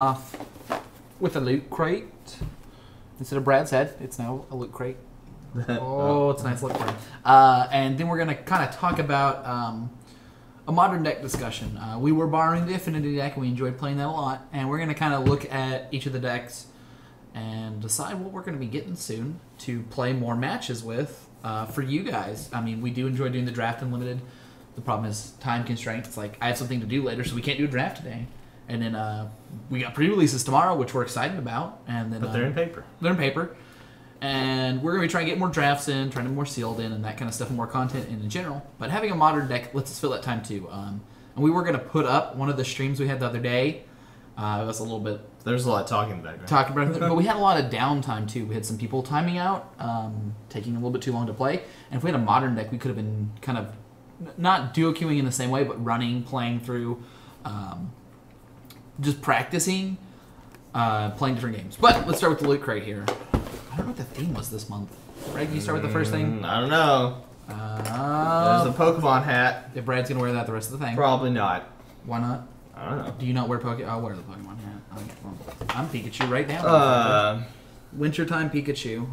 off with a loot crate. Instead of Brad's head, it's now a loot crate. Oh, it's a nice look for it. And then we're going to kind of talk about a modern deck discussion. We were borrowing the Affinity deck, and we enjoyed playing that a lot. And we're going to kind of look at each of the decks and decide what we're going to be getting soon to play more matches with for you guys. I mean, we do enjoy doing the draft unlimited. The problem is time constraints. It's like I have something to do later, so we can't do a draft today. And then we got pre-releases tomorrow, which we're excited about. And then but they're in paper. They're in paper. And we're going to be trying to get more drafts in, trying to get more sealed in, and that kind of stuff, and more content in general. But having a modern deck lets us fill that time too. And we were going to put up one of the streams we had the other day. It was a little bit... There's a lot of talking in the background. Talking about it, but we had a lot of downtime too. We had some people timing out, taking a little bit too long to play. And if we had a modern deck, we could have been kind of not duo queuing in the same way, but running, playing through, just practicing, playing different games. But let's start with the loot crate here. I don't know what the theme was this month. Brad, can you start with the first thing? I don't know. There's the Pokemon hat. If Brad's going to wear that the rest of the thing. Probably not. Why not? I don't know. Do you not wear Pokemon? I'll wear the Pokemon hat. I'm Pikachu right now. Wintertime Pikachu.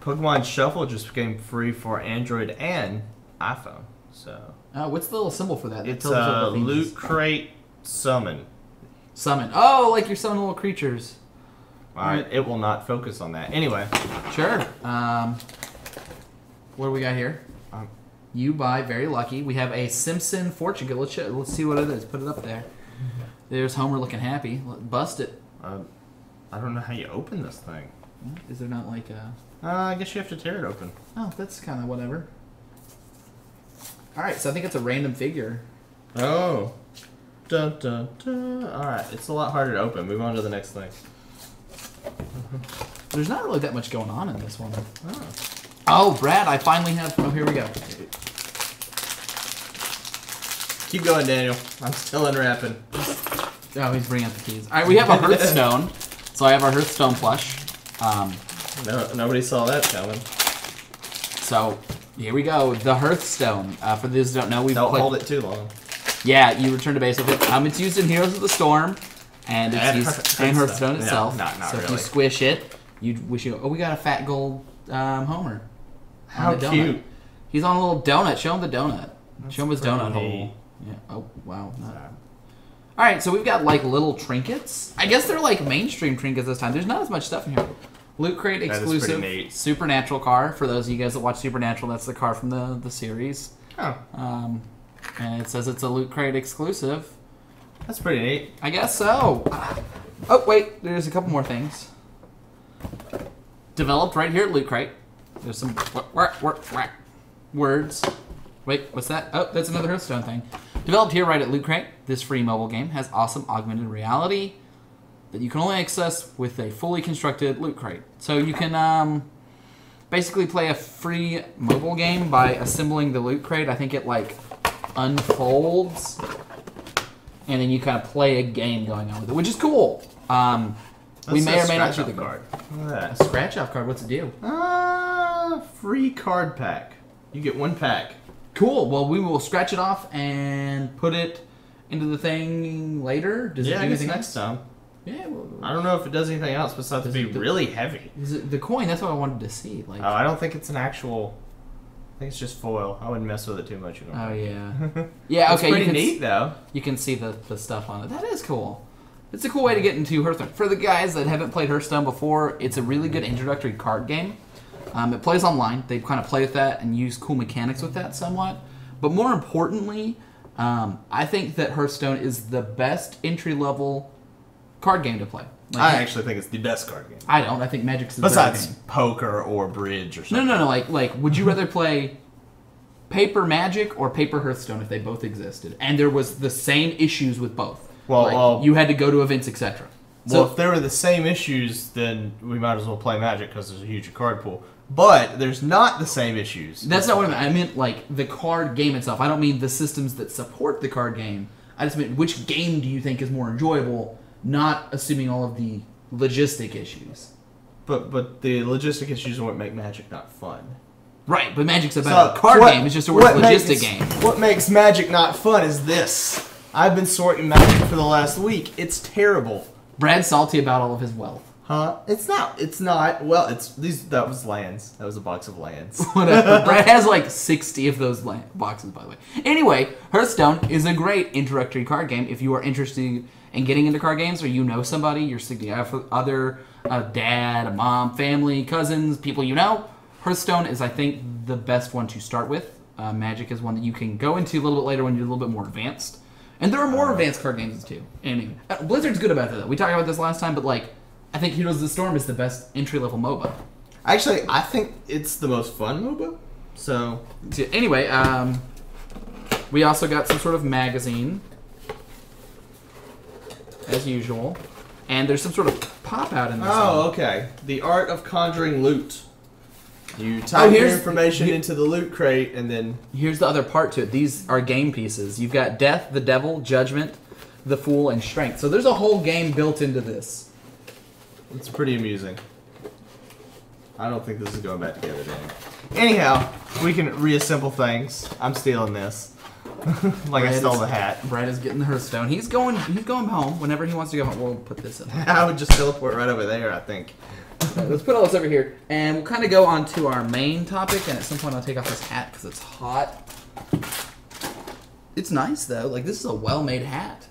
Pokemon Shuffle just became free for Android and iPhone. So. What's the little symbol for that? It's a loot crate summon. Summon. Oh, like you're summoning little creatures. Alright, it will not focus on that. Anyway. Sure. What do we got here? You buy Very Lucky. We have a Simpson Fortune Cookie. Let's see what it is. Put it up there. There's Homer looking happy. Bust it. I don't know how you open this thing. Is there not like a... I guess you have to tear it open. Oh, that's kind of whatever. Alright, so I think it's a random figure. Oh. Dun, dun, dun. Alright, it's a lot harder to open. Move on to the next thing. There's not really that much going on in this one. Oh, Brad, I finally have... Oh, here we go. Keep going, Daniel. I'm still unwrapping. Oh, he's bringing out the keys. All right, we have a Hearthstone. So I have our Hearthstone plush. No, nobody saw that coming. So here we go. The Hearthstone. For those who don't know, don't hold it too long. Yeah, you return to base with it. It's used in Heroes of the Storm, and it's used in Hearthstone itself. Not so really. If you squish it, you wish you. Oh, we got a fat gold Homer. How cute! He's on a little donut. Show him the donut. That's Show him his donut neat. hole. Yeah. Oh wow. All right, so we've got like little trinkets. I guess they're like mainstream trinkets this time. There's not as much stuff in here. Loot Crate exclusive Supernatural car. For those of you guys that watch Supernatural, that's the car from the series. Oh. And it says it's a Loot Crate exclusive. That's pretty neat. I guess so. Oh wait, there's a couple more things. Developed right here at Loot Crate. There's some words. Wait, what's that? Oh, that's another Hearthstone thing. Developed here right at Loot Crate, this free mobile game has awesome augmented reality that you can only access with a fully constructed Loot Crate. So you can basically play a free mobile game by assembling the Loot Crate. I think it like unfolds, and then you kind of play a game going on with it, which is cool. We may or may not do the card. Look at that. A scratch-off card. What's it do? Free card pack. You get one pack. Cool. Well, we will scratch it off and put it into the thing later. Does it do anything next time? Yeah. Well, I don't know if it does anything else besides to be really heavy. Is it the coin? That's what I wanted to see. Like. Oh, I don't think it's an actual. I think it's just foil. I wouldn't mess with it too much. Oh yeah. Yeah. Okay. It's pretty neat though. You can see the stuff on it. That is cool. It's a cool way to get into Hearthstone. For the guys that haven't played Hearthstone before, it's a really good introductory card game. It plays online. They kind of play with that and use cool mechanics with that somewhat. But more importantly, I think that Hearthstone is the best entry-level card game to play. Like, I actually think it's the best card game. I don't. I think Magic's the best game. Besides poker or bridge or something. No. Like, would you rather play Paper Magic or Paper Hearthstone if they both existed? And there was the same issues with both. Well, you had to go to events, etc. Well, if there were the same issues, then we might as well play Magic because there's a huge card pool. But there's not the same issues. That's not what I meant. I meant like the card game itself. I don't mean the systems that support the card game. I just meant which game do you think is more enjoyable, not assuming all of the logistic issues. But the logistic issues are what make Magic not fun. Right, but Magic's a better card game. It's just a worse logistic game. What makes Magic not fun is this. I've been sorting Magic for the last week. It's terrible. Brad's salty about all of his wealth. Huh? It's not. It's not. Well, that was lands. That was a box of lands. Whatever. Brad has like 60 of those boxes, by the way. Anyway, Hearthstone is a great introductory card game if you are interested in getting into card games, or you know somebody, your significant other, a dad, a mom, family, cousins, people you know. Hearthstone is, I think, the best one to start with. Magic is one that you can go into a little bit later when you're a little bit more advanced. And there are more advanced card games too. Anyway, Blizzard's good about that, though. We talked about this last time, but like, I think Heroes of the Storm is the best entry-level MOBA. Actually, I think it's the most fun MOBA. So anyway, we also got some sort of magazine, as usual, and there's some sort of pop-out in this. Oh, okay. The Art of Conjuring Loot. You type your information into the loot crate, and then... Here's the other part to it. These are game pieces. You've got Death, the Devil, Judgment, the Fool, and Strength. So there's a whole game built into this. It's pretty amusing. I don't think this is going back together, Danny. Anyhow, we can reassemble things. I'm stealing this. Like I stole the hat. Brad is getting the Hearthstone. He's going home whenever he wants to go home. We'll put this in. I would just teleport right over there, I think. Okay, let's put all this over here, and we'll kind of go on to our main topic, and at some point I'll take off this hat because it's hot. It's nice, though. Like, this is a well-made hat.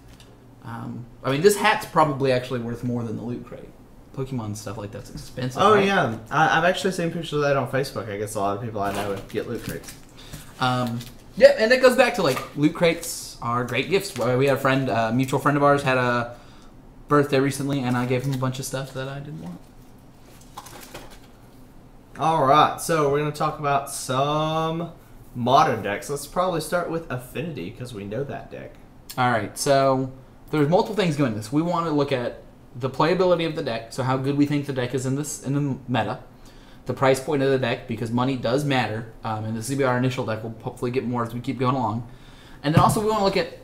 I mean, this hat's probably actually worth more than the loot crate. Pokemon stuff like that's expensive. Oh, right? yeah. I've actually seen pictures of that on Facebook. I guess a lot of people I know get loot crates. Yeah, and that goes back to, like, loot crates are great gifts. We had a friend, a mutual friend of ours, had a birthday recently, and I gave him a bunch of stuff that I didn't want. Alright, so we're going to talk about some modern decks. Let's probably start with Affinity, because we know that deck. Alright, so there's multiple things going into this. We want to look at the playability of the deck, so how good we think the deck is in the meta. The price point of the deck, because money does matter, and this will be our initial deck. We'll hopefully get more as we keep going along. And then also we want to look at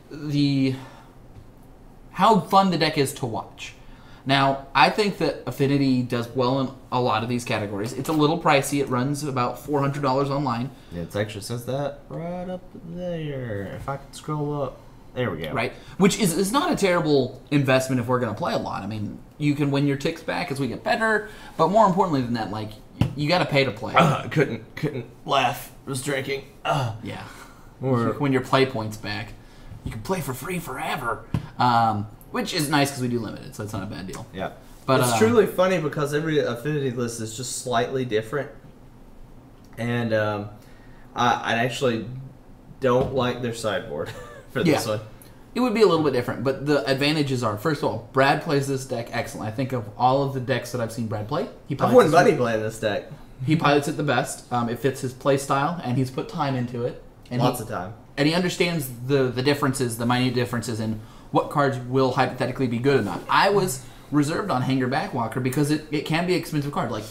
how fun the deck is to watch. Now, I think that Affinity does well in a lot of these categories. It's a little pricey. It runs about $400 online. It actually says that right up there. If I could scroll up. There we go. Right. Which is not a terrible investment if we're going to play a lot. I mean, you can win your ticks back as we get better. But more importantly than that, like, you got to pay to play. Couldn't laugh. Was drinking. Yeah. Or win your play points back. You can play for free forever. Which is nice because we do limited, so it's not a bad deal. Yeah. But it's truly funny because every Affinity list is just slightly different. And I actually don't like their sideboard for this one. It would be a little bit different, but the advantages are, first of all, Brad plays this deck excellent. I think of all of the decks that I've seen Brad play, I've won Buddy playing this deck. He pilots it the best. It fits his play style, and he's put time into it. And Lots of time. And he understands the differences, the minute differences in what cards will hypothetically be good or not. I was reserved on Hanger Backwalker because it can be an expensive card. Like,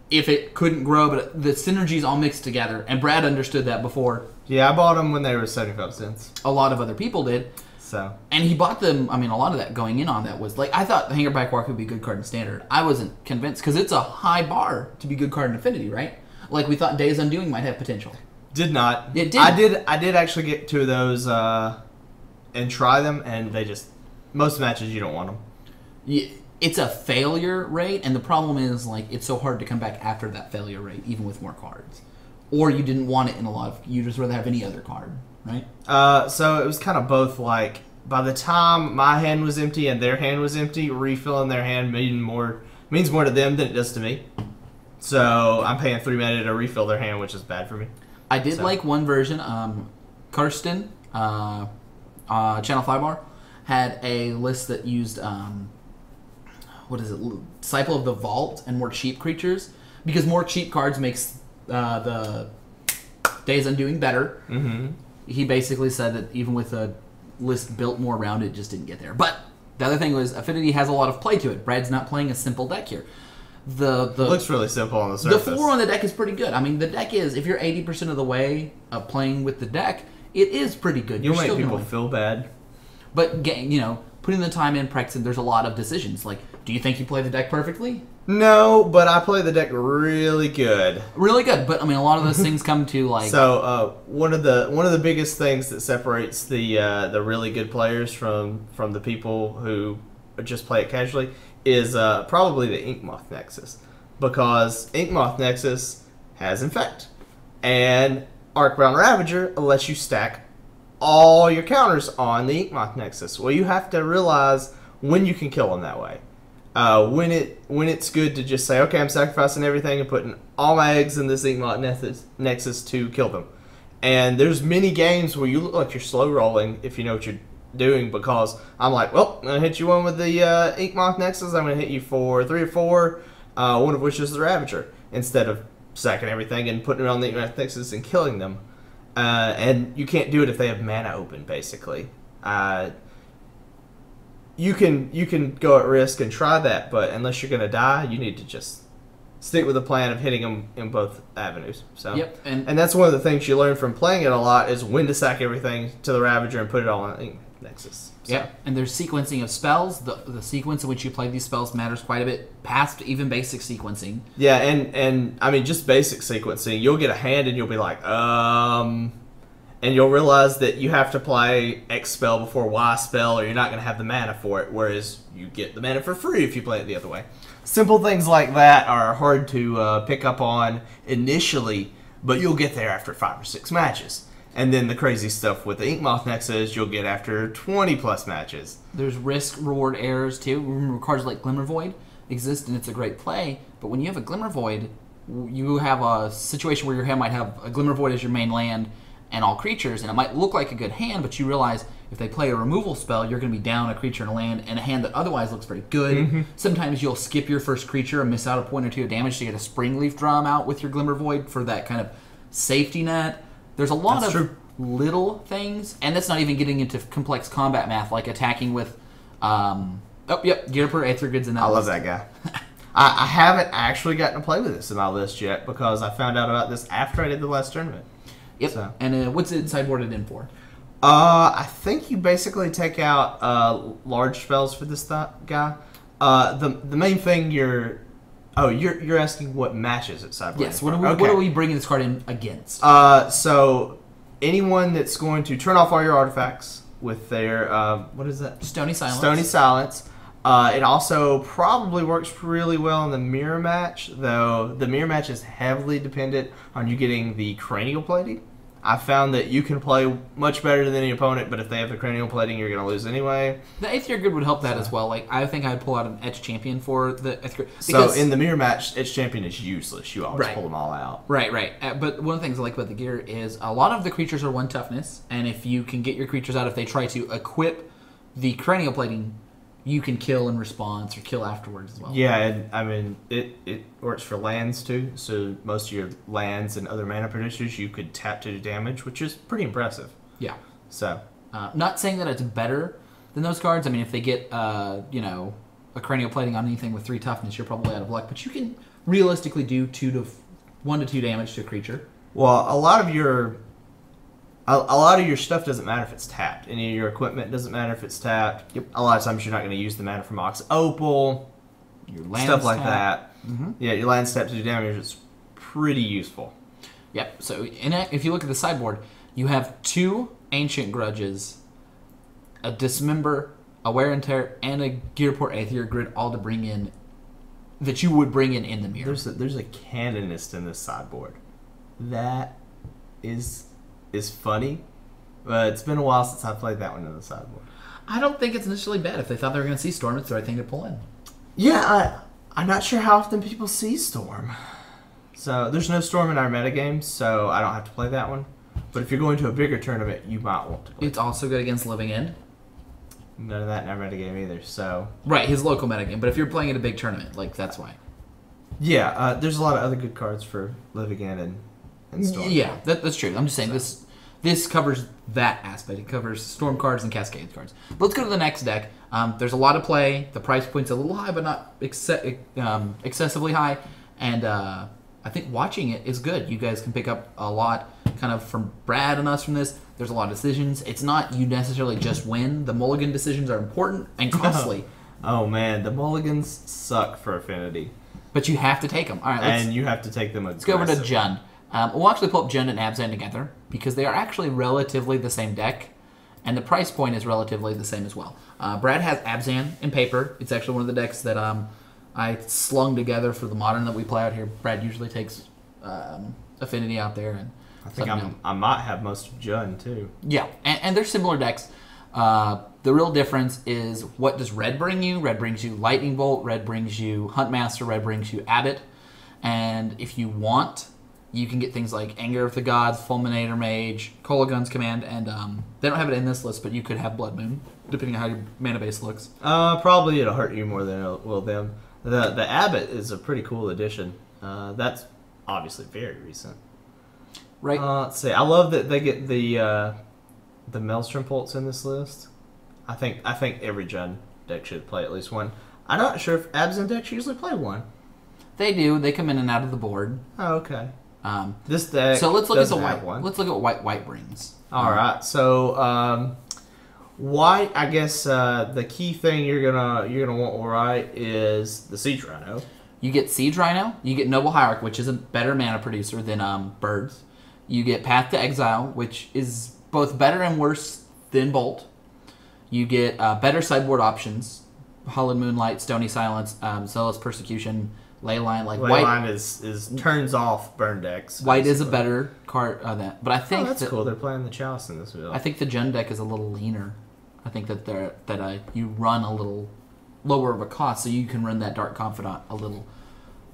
if it couldn't grow, but the synergies all mixed together, and Brad understood that before. Yeah, I bought them when they were 75 cents. A lot of other people did. So. And he bought them, I mean, a lot of that going in on that was, like, I thought Hanger Backwalker would be a good card in Standard. I wasn't convinced, because it's a high bar to be a good card in Affinity, right? Like, we thought Days Undoing might have potential. Did not. It did. I did actually get two of those and try them, and they just... Most matches, you don't want them. Yeah, it's a failure rate, and the problem is, like, it's so hard to come back after that failure rate, even with more cards. Or you didn't want it in a lot of... You'd just rather have any other card, right? So it was kind of both, like, by the time my hand was empty and their hand was empty, refilling their hand means more to them than it does to me. So I'm paying 3 mana to refill their hand, which is bad for me. I did like one version. Karsten, Channel Flybar, had a list that used, what is it, Disciple of the Vault and more cheap creatures. Because more cheap cards makes the Days Undoing better. Mm-hmm. He basically said that even with a list built more around it, just didn't get there. But the other thing was, Affinity has a lot of play to it. Brad's not playing a simple deck here. It looks really simple on the surface. The 4 on the deck is pretty good. I mean, the deck is, if you're 80% of the way of playing with the deck, it is pretty good. You'll make people feel bad. But, putting the time in, practicing, there's a lot of decisions. Like, do you think you play the deck perfectly? No, but I play the deck really good. Really good, but I mean, a lot of those things come to like. So one of the biggest things that separates the really good players from the people who just play it casually, is probably the Inkmoth Nexus. Because Inkmoth Nexus has Infect. And Arcbound Ravager lets you stack all your counters on the Inkmoth Nexus. Well, you have to realize when you can kill them that way. When it's good to just say, okay, I'm sacrificing everything and putting all my eggs in this Inkmoth Nexus to kill them. And there's many games where you look like you're slow rolling if you know what you're doing, because I'm like, well, I'm going to hit you one with the Inkmoth Nexus, I'm going to hit you for 3 or 4, one of which is the Ravager, instead of sacking everything and putting it on the Inkmoth Nexus and killing them. And you can't do it if they have mana open, basically. You can go at risk and try that, but unless you're going to die, you need to just stick with the plan of hitting them in both avenues. So, yep, and that's one of the things you learn from playing it a lot, is when to sack everything to the Ravager and put it all on Nexus. So. Yeah, and there's sequencing of spells. The sequence in which you play these spells matters quite a bit, past even basic sequencing. Yeah, and I mean, just basic sequencing. You'll get a hand and you'll be like, and you'll realize that you have to play X spell before Y spell, or you're not going to have the mana for it, whereas you get the mana for free if you play it the other way. Simple things like that are hard to pick up on initially, but you'll get there after 5 or 6 matches. And then the crazy stuff with the Inkmoth Nexus, you'll get after 20-plus matches. There's risk-reward errors, too. Remember, cards like Glimmer Void exist, and it's a great play, but when you have a Glimmer Void, you have a situation where your hand might have a Glimmer Void as your main land and all creatures, and it might look like a good hand, but you realize if they play a removal spell, you're going to be down a creature and a land, and a hand that otherwise looks very good. Mm-hmm. Sometimes you'll skip your first creature and miss out a point or 2 of damage to get a Springleaf Drum out with your Glimmer Void for that kind of safety net. There's a lot of little things, and that's not even getting into complex combat math, like attacking with, Gearper Aethergrid's in that list. list. Love that guy. I haven't actually gotten to play with this in my list yet, because I found out about this after I did the last tournament. Yep. So. And what's it sideboarded in for? I think you basically take out large spells for this guy. The main thing you're asking what matches it sideboarded. Yes. What are we bringing this card in against? So anyone that's going to turn off all your artifacts with their what is that? Stony Silence. Stony Silence. It also probably works really well in the mirror match, though the mirror match is heavily dependent on you getting the cranial plating. I found that you can play much better than any opponent, but if they have the cranial plating, you're going to lose anyway. The Aethergrid would help that as well. Like, I think I'd pull out an Etch Champion for the Aethergrid. So in the mirror match, Etch Champion is useless. You always pull them all out. Right. But one of the things I like about the gear is a lot of the creatures are 1 toughness, and if you can get your creatures out, if they try to equip the cranial plating, you can kill in response or kill afterwards as well. Yeah, and I mean, it works for lands too. So most of your lands and other mana producers, you could tap to do damage, which is pretty impressive. Yeah. So, not saying that it's better than those cards. I mean, if they get a cranial plating on anything with 3 toughness, you're probably out of luck. But you can realistically do 1 to 2 damage to a creature. Well, a lot of your stuff doesn't matter if it's tapped. Any of your equipment doesn't matter if it's tapped. Yep. A lot of times you're not going to use the mana from Mox Opal, your lands stuff like tapped. that. Mm-hmm. Yeah, your land's tapped to do damage. It's pretty useful. Yep. So if you look at the sideboard, you have 2 Ancient Grudges, a Dismember, a Wear and Tear, and a Gearport Aethergrid, all to bring in that you would bring in the mirror. There's a Canonist in this sideboard. That is funny, but it's been a while since I played that one in the sideboard. I don't think it's initially bad. If they thought they were going to see Storm, it's the right thing to pull in. Yeah, I'm not sure how often people see Storm. So there's no Storm in our metagame, so I don't have to play that one. But if you're going to a bigger tournament, you might want to play. It's also good against Living End. None of that in our metagame either, so... Right, his local metagame, but if you're playing at a big tournament, that's why. Yeah, there's a lot of other good cards for Living End and Storm. Yeah, that's true. I'm just saying this covers that aspect. It covers Storm cards and Cascade cards. But let's go to the next deck. There's a lot of play. The price point's a little high, but not excessively high. And I think watching it is good. You guys can pick up a lot kind of from Brad and us from this. There's a lot of decisions. It's not you necessarily just win. The mulligan decisions are important and costly. Oh, man. The mulligans suck for Affinity. But you have to take them. All right, and you have to take them aggressively. Let's go over to Jund. We'll actually pull up Jund and Abzan together because they are actually relatively the same deck. And the price point is relatively the same as well. Brad has Abzan in paper. It's actually one of the decks that I slung together for the Modern that we play out here. Brad usually takes Affinity out there. And I think I might have most of Jun, too. Yeah, and they're similar decks. The real difference is, what does Red bring you? Red brings you Lightning Bolt, Red brings you Huntmaster, Red brings you Abbot. And if you want, you can get things like Anger of the Gods, Fulminator Mage, Kolagun's Command, and they don't have it in this list, but you could have Blood Moon, depending on how your mana base looks. Probably it'll hurt you more than it will them. The Abbot is a pretty cool addition. That's obviously very recent. Right. Let's see. I love that they get the Maelstrom Pulse in this list. I think every Jun deck should play at least one. I'm not sure if Abzan decks usually play one. They do. They come in and out of the board. Oh, okay. This deck. So let's look at the white one. Let's look at what white brings. All right. So white. I guess the key thing you're gonna want white is the Siege Rhino. You get Siege Rhino. You get Noble Hierarch, which is a better mana producer than Birds. You get Path to Exile, which is both better and worse than Bolt. You get better sideboard options: Hollowed Moonlight, Stony Silence, Zealous Persecution, Leyline. Leyline is turns off burn decks. White is a better card than that, but I think that's cool. They're playing the Chalice in this wheel. I think the Jun deck is a little leaner. I think that you run a little lower of a cost, so you can run that Dark Confidant a little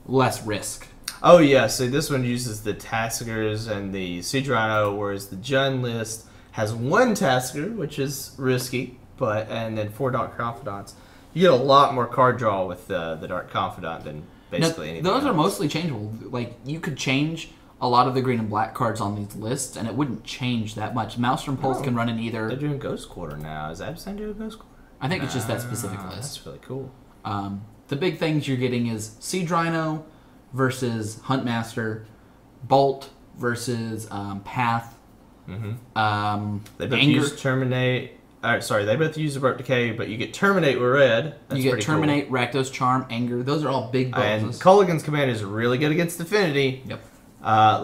less risk. Oh yeah, so this one uses the Taskers and the Siege Rhino, whereas the Jun list has one Tasker, which is risky, and then 4 Dark Confidants. You get a lot more card draw with the Dark Confidant than basically anything those else. are mostly changeable. Like, you could change a lot of the green and black cards on these lists, and it wouldn't change that much. Maelstrom Pulse can run in either. They're doing Ghost Quarter now. Is Abzan doing Ghost Quarter? I think it's just that specific list. That's really cool. The big things you're getting is Siege Rhino versus Huntmaster, Bolt versus Path. Mm-hmm. They both Anger. use Terminate. They both use Abrupt Decay, but you get Terminate with red. That's you get Terminate, cool. Rakdos Charm, Anger. Those are all big bonuses. And Kolagun's Command is really good against Affinity. Yep.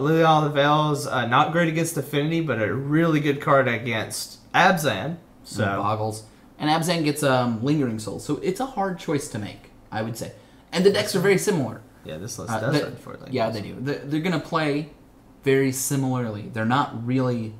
Lily All the Veils, not great against Affinity, but a really good card against Abzan. So Boggles. And Abzan gets Lingering Soul, so it's a hard choice to make, I would say. And the decks are very similar. Yeah, this list does run for it. Yeah, they do. They're going to play very similarly. They're not really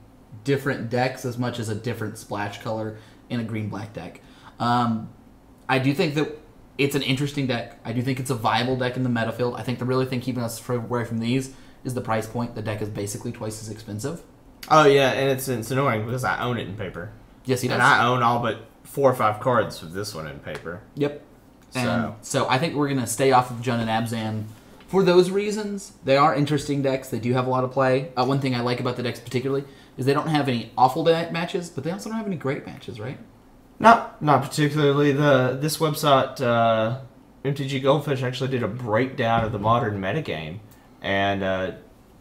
different decks as much as a different splash color in a green-black deck. I do think that it's an interesting deck. I do think it's a viable deck in the meta field. I think the really thing keeping us away from these is the price point. The deck is basically twice as expensive. Oh, yeah, and it's annoying because I own it in paper. Yes, he does. And I own all but 4 or 5 cards with this one in paper. Yep. So I think we're going to stay off of Jun and Abzan for those reasons. They are interesting decks. They do have a lot of play. One thing I like about the decks particularly is they don't have any awful matches, but they also don't have any great matches, right? Not particularly. This website, MTG Goldfish, actually did a breakdown of the modern metagame and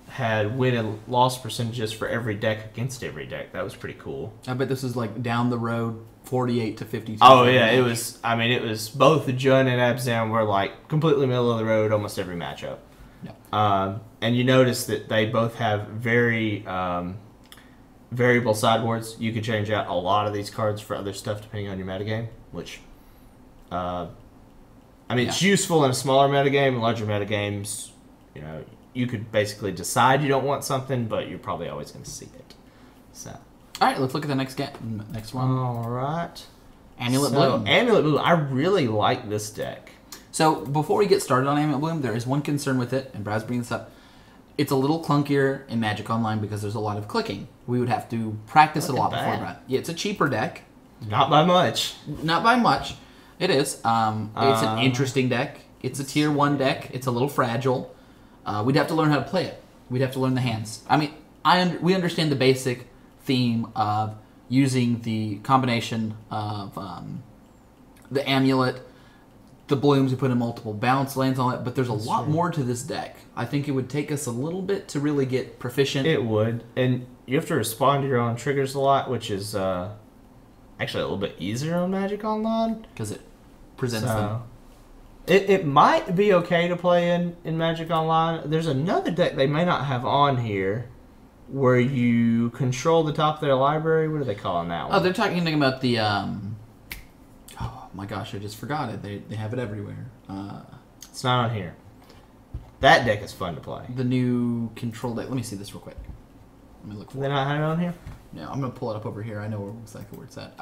had win and loss percentages for every deck against every deck. That was pretty cool. I bet this is like down the road, 48 to 52. Oh yeah, it was. I mean, it was both the Jun and Abzan were like completely middle of the road almost every matchup. Yeah. And you notice that they both have very variable sideboards. You can change out a lot of these cards for other stuff depending on your metagame, which, it's useful in a smaller metagame. In larger metagames, you could basically decide you don't want something, but you're probably always going to see it. So, all right, let's look at the next one. All right. Amulet Bloom. Amulet Bloom. I really like this deck. So before we get started on Amulet Bloom, there is one concern with it, and Brad's bringing this up. It's a little clunkier in Magic Online because there's a lot of clicking. We would have to practice it a lot before Brad. Yeah, it's a cheaper deck. Not by much. Not by much. It is. It's an interesting deck. It's a tier 1 deck. It's a little fragile. We'd have to learn how to play it. We'd have to learn the hands. I mean, we understand the basic theme of using the combination of the amulet, the blooms, we put in multiple bounce lands on it, but there's a lot more to this deck. I think it would take us a little bit to really get proficient. It would, and you have to respond to your own triggers a lot, which is actually a little bit easier on Magic Online. Because it presents them. It might be okay to play in Magic Online. There's another deck they may not have on here, where you control the top of their library. What do they call on that one? Oh, they're talking about the. Oh my gosh, I just forgot it. They have it everywhere. It's not on here. That deck is fun to play. The new control deck. Let me see this real quick. Let me look for They it. not have it on here? No, I'm gonna pull it up over here. I know exactly where it's at.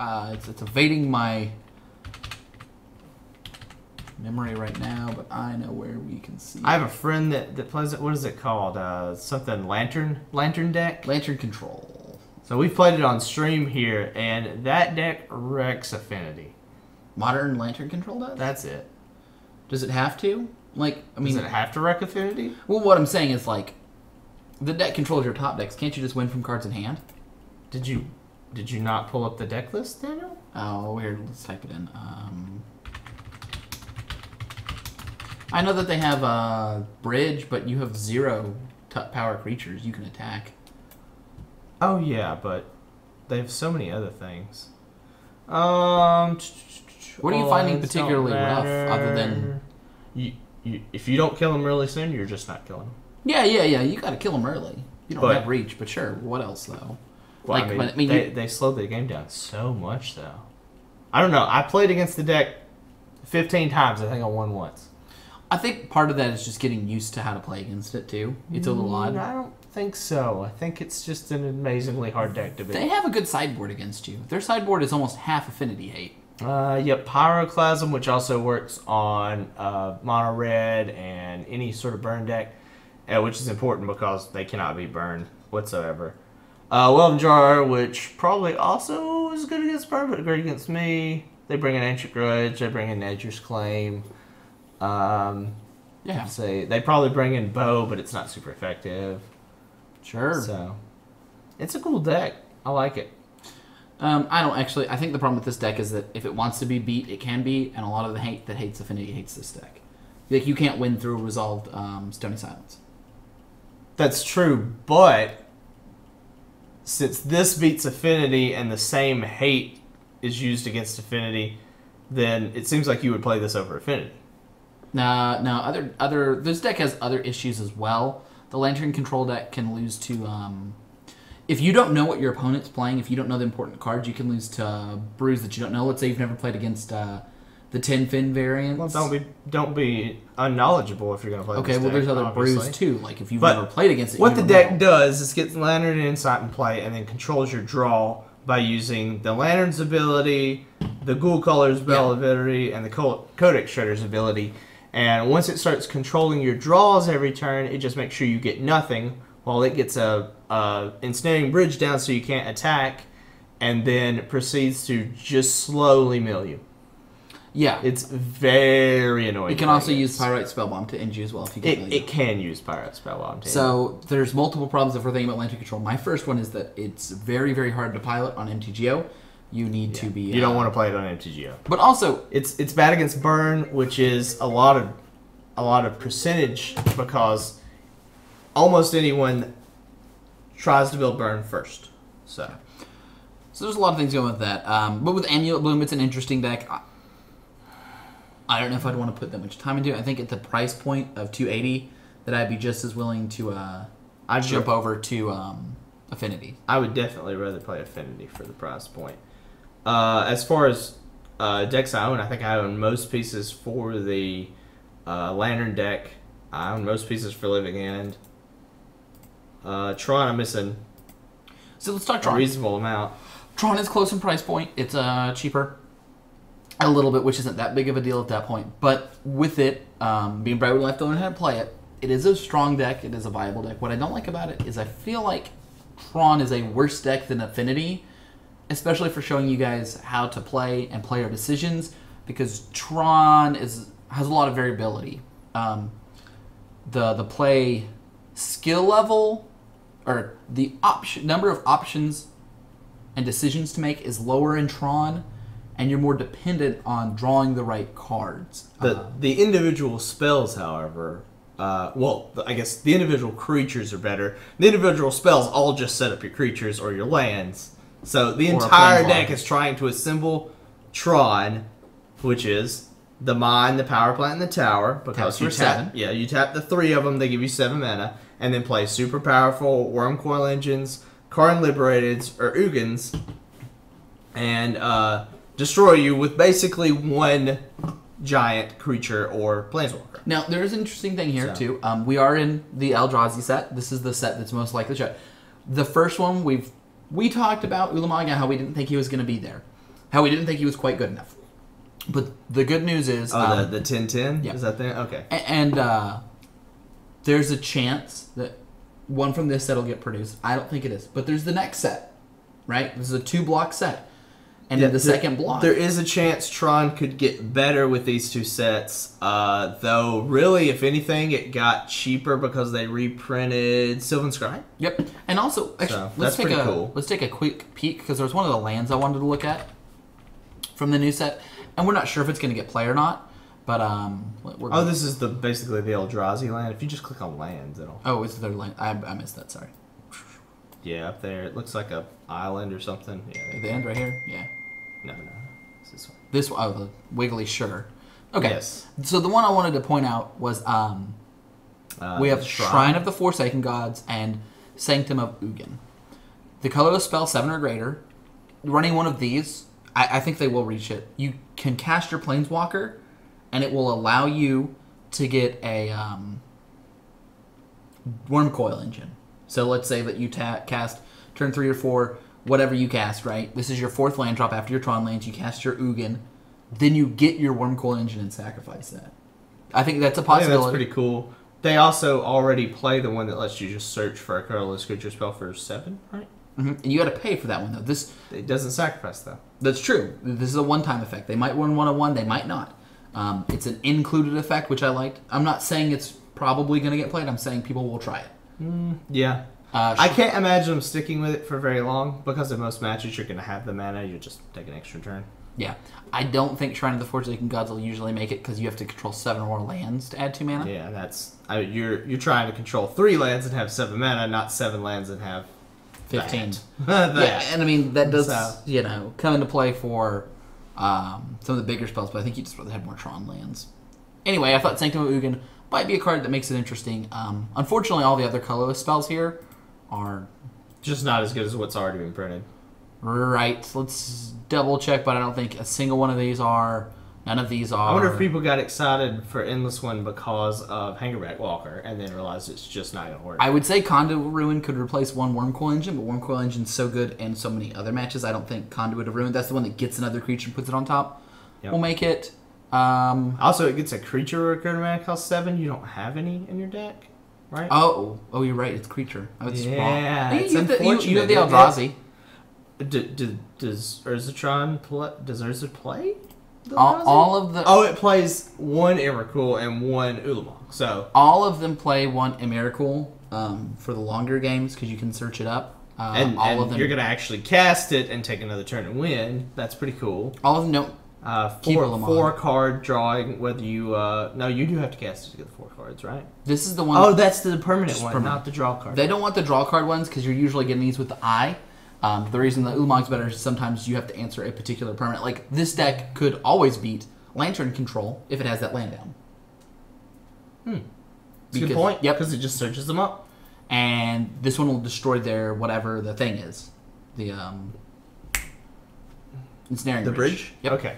It's evading my memory right now, but I know where we can see. I have a friend that plays it. What is it called? Something lantern deck. Lantern control. So we've played it on stream here, and that deck wrecks Affinity. Modern lantern control does. That's it. Does it have to? Like, I mean, Does it have to wreck Affinity? Well, what I'm saying is like, the deck controls your top decks. Can't you just win from cards in hand? Did you not pull up the deck list, Daniel? Oh, weird. Let's type it in. I know that they have bridge, but you have 0 power creatures you can attack. Oh yeah, but they have so many other things. What are you finding particularly rough, other than if you don't kill them really soon, you're just not killing them. Yeah. You got to kill them early. You don't have reach, but sure. What else though? Well, I mean, they slowed the game down so much though. I don't know. I played against the deck 15 times. I think I won once. I think part of that is just getting used to how to play against it too. It's a little odd. I don't think so. I think it's just an amazingly hard deck to beat. They have a good sideboard against you. Their sideboard is almost half Affinity hate. Yep, Pyroclasm, which also works on mono red and any sort of burn deck, which is important because they cannot be burned whatsoever. Welcome Jar, which probably also is good against burn, but great against me. They bring in Ancient Grudge. They bring in Nature's Claim. Yeah. Say they probably bring in Bow, but it's not super effective. Sure. So it's a cool deck. I like it. I don't actually. I think the problem with this deck is that if it wants to be beat, it can be, and a lot of the hate that hates Affinity hates this deck. Like you can't win through a resolved Stony Silence. That's true, but since this beats Affinity and the same hate is used against Affinity, then it seems like you would play this over Affinity. No. This deck has other issues as well. The Lantern Control deck can lose to if you don't know what your opponent's playing, if you don't know the important cards, you can lose to brews that you don't know. Let's say you've never played against the 10 Fin variants. Well, don't be unknowledgeable if you're going to play. Okay, this well, deck, there's other obviously. brews too. Like if you've never played against it. What the deck does is gets Lantern and Insight in play, and then controls your draw by using the Lantern's ability, the Ghoul Caller's ability, and the Codex Shredder's ability. And once it starts controlling your draws every turn, it just makes sure you get nothing, while it gets a ensnaring bridge down so you can't attack, and then proceeds to just slowly mill you. Yeah. It's very annoying. It can also use Pyrite Spellbomb to end you as well if you get It can use Pyrite Spellbomb to end you. So there's multiple problems if we're thinking about Lantern Control. My first one is that it's very, very hard to pilot on MTGO. You need to be... You don't want to play it on MTGO. But also... It's bad against burn, which is a lot of percentage, because almost anyone tries to build burn first. So there's a lot of things going with that. But with Amulet Bloom, it's an interesting deck. I don't know if I'd want to put that much time into it. I think at the price point of $280, that I'd be just as willing to jump over to Affinity. I would definitely rather play Affinity for the price point. As far as decks I own, I think I own most pieces for the Lantern deck. I own most pieces for Living End. Tron, I'm missing So let's talk a Tron. reasonable amount. Tron is close in price point. It's cheaper a little bit, which isn't that big of a deal at that point. But with it, being bright with life to learn how to play it, it is a strong deck. It is a viable deck. What I don't like about it is I feel like Tron is a worse deck than Affinity, especially for showing you guys how to play and player decisions, because Tron has a lot of variability. The play skill level, or the number of options and decisions to make is lower in Tron, and you're more dependent on drawing the right cards. The individual spells, however, I guess the individual creatures are better. The individual spells all just set up your creatures or your lands. So the entire deck is trying to assemble Tron, which is the Mine, the Power Plant, and the Tower. Because you tap the 3 the 3 of them, they give you 7 mana. and then play super powerful Worm Coil Engines, Karn Liberateds, or Ugins, and destroy you with basically one giant creature or planeswalker. Now, there is an interesting thing here, too. We are in the Eldrazi set. This is the set that's most likely to show. The first one, we talked about Ulamog and how we didn't think he was going to be there. How we didn't think he was quite good enough. But the good news is... Oh, the 10-10? Yeah. Is that the... Okay. And there's a chance that one from this set will get produced. I don't think it is. But there's the next set, right? This is a 2-block set. And in the second block... There is a chance Tron could get better with these two sets. Though, really, if anything, it got cheaper because they reprinted Sylvan Scry. Yep. And also, actually, let's take a quick peek, because there was one of the lands I wanted to look at from the new set. And we're not sure if it's going to get play or not. But, this is basically the Eldrazi land. If you just click on lands, it'll... Oh, it's their land. I missed that, sorry. Yeah, up there. It looks like a island or something. Yeah, the end right here? Yeah. No. It's this one. This one, the Wiggly Sugar. Okay. Yes. So the one I wanted to point out was we have Shrine of the Forsaken Gods and Sanctum of Ugin. The colorless spell 7 or greater. Running one of these, I think they will reach it. You can cast your Planeswalker, and it will allow you to get a Worm Coil Engine. So let's say that you cast turn 3 or 4, whatever you cast, right? This is your 4th land drop after your Tron lands. You cast your Ugin. Then you get your Worm Coil Engine and sacrifice that. I think that's a possibility. I think that's pretty cool. They also already play the one that lets you just search for a colorless creature spell for 7, right? Mm-hmm. And you got to pay for that one, though. It doesn't sacrifice, though. That's true. This is a one-time effect. They might run 1/1, they might not. It's an included effect, which I liked. I'm not saying it's probably going to get played. I'm saying people will try it. Yeah. I can't imagine them sticking with it for very long, because in most matches you're going to have the mana, you just take an extra turn. Yeah. I don't think Shrine of the Forsaken Gods will usually make it, because you have to control 7 or more lands to add 2 mana. Yeah, that's... you're trying to control 3 lands and have 7 mana, not 7 lands and have 15. That. Yeah, and I mean, that does, come into play for some of the bigger spells, but I think you just rather have more Tron lands. Anyway, I thought Sanctum of Ugin might be a card that makes it interesting. Unfortunately, all the other colorless spells here are just not as good as what's already been printed. Right. Let's double check, but I don't think a single one of these are. None of these are. I wonder if people got excited for Endless One because of Hangerback Walker and then realized it's just not going to work. I would say Conduit Ruin could replace one Worm Coil Engine, but Worm Coil Engine's so good in so many other matches, I don't think Conduit of Ruin, that's the one that gets another creature and puts it on top, will make it. Also, it gets a creature recurring mana cost 7. You don't have any in your deck, right? Oh, you're right. It's creature. I was wrong. It's you unfortunate. You have the Eldrazi. Does Urzatron play? Does Urza play? All of the... Oh, it plays 1 Emrakul and 1 Ulamog. So all of them play 1 Emrakul for the longer games, because you can search it up. And all of them, you're going to actually cast it and take another turn and win. That's pretty cool. All of them don't. 4 card drawing, whether you... no, you do have to cast it to get the 4 cards, right? This is the one... Oh, that's the permanent one, not the draw card. They don't want the draw card ones, because you're usually getting these with the eye. The reason the Ulamog's better is sometimes you have to answer a particular permanent. Like, this deck could always beat Lantern Control if it has that land down. That's a good point. Yep, because it just searches them up. And this one will destroy their whatever the thing is. The ensnaring bridge. Yep. Okay.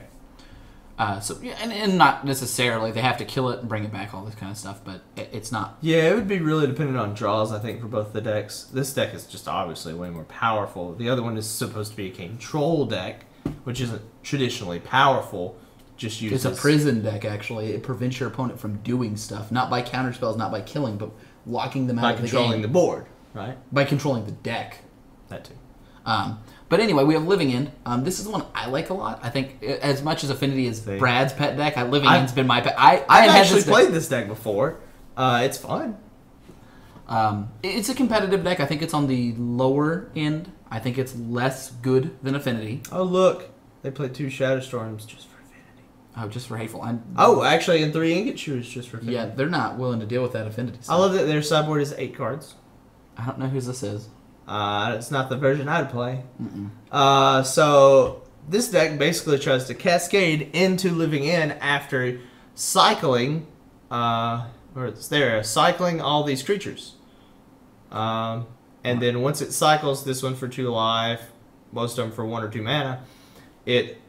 So yeah, and not necessarily they have to kill it and bring it back, all this kind of stuff, but it's not. Yeah, it would be really dependent on draws, I think, for both the decks. This deck is just obviously way more powerful. The other one is supposed to be a control deck, which isn't traditionally powerful. Just uses... It's a prison deck, actually. It prevents your opponent from doing stuff, not by counter spells, not by killing, but locking them out of the game. By controlling the board, right? By controlling the deck. That too. But anyway, we have Living End. This is the one I like a lot. I think as much as Affinity is Brad's pet deck, Living End's been my pet. I've actually played this deck before. It's fun. It's a competitive deck. I think it's on the lower end. I think it's less good than Affinity. Oh, look. They played 2 Shadow Storms just for Affinity. Oh, just for Hateful. Actually, and 3 Ingot Shoes just for Affinity. Yeah, they're not willing to deal with that Affinity stuff. I love that their sideboard is 8 cards. I don't know whose this is. It's not the version I'd play. So this deck basically tries to cascade into Living End after cycling, cycling all these creatures. And then once it cycles, this one for 2 life, most of them for 1 or 2 mana, it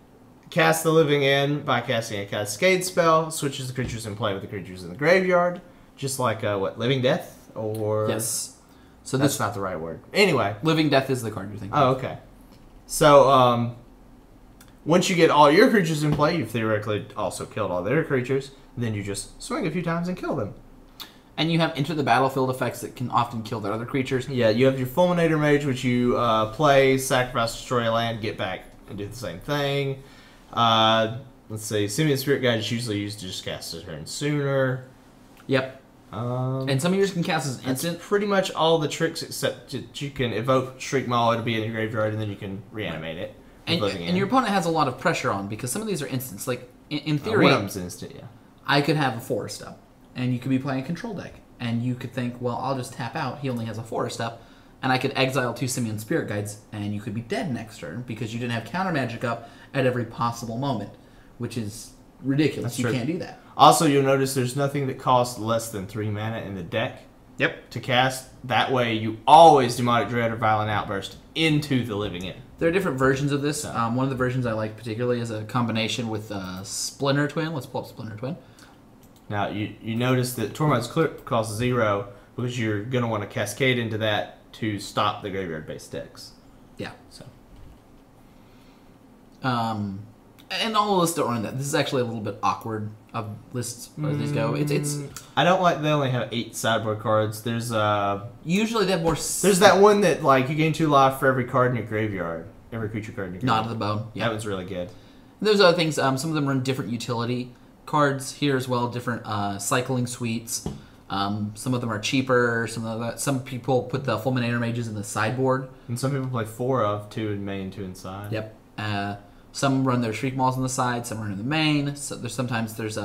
casts the living end by casting a cascade spell, switches the creatures in play with the creatures in the graveyard, just like Living Death, or Yes. So that's not the right word. Anyway, Living Death is the card you're thinking. Oh, okay. So once you get all your creatures in play, you've theoretically also killed all their creatures. Then you just swing a few times and kill them. And you have enter the battlefield effects that can often kill their other creatures. Yeah, you have your Fulminator Mage, which you play, sacrifice, destroy a land, get back, and do the same thing. Let's see, Simian Spirit Guide is usually used to just cast a turn sooner. Yep. And some of yours can cast as instant. Pretty much all the tricks, except that you can evoke Shriek Maw, it'll be in your graveyard, and then you can reanimate it. And your opponent has a lot of pressure on, because some of these are instants. Like, in theory, one of them's instant, yeah. I could have a forest up, and you could be playing a control deck, and you could think, well, I'll just tap out, he only has a forest up, and I could exile 2 Simian Spirit Guides, and you could be dead next turn, because you didn't have counter magic up at every possible moment, which is ridiculous. You can't do that. Also, you'll notice there's nothing that costs less than 3 mana in the deck. Yep. To cast. That way, you always Demonic Dread or Violent Outburst into the living end. There are different versions of this. One of the versions I like particularly is a combination with Splinter Twin. Let's pull up Splinter Twin. Now, you notice that Tormod's Clip costs 0 because you're going to want to cascade into that to stop the graveyard-based decks. Yeah. So. And all the lists don't run that. This is actually a little bit awkward of lists as these go. It's. I don't like they only have 8 sideboard cards. There's usually they have more. There's that one that like you gain 2 life for every card in your graveyard, every creature card in your graveyard. Not to the bone. Yeah, that one's really good. And there's other things. Some of them run different utility cards here as well. Different cycling suites. Some of them are cheaper. Some people put the Fulminator Mages in the sideboard. And some people play 4 of 2 in main, 2 inside. Yep. Some run their Shriek Maws on the side, some run in the main. So sometimes there's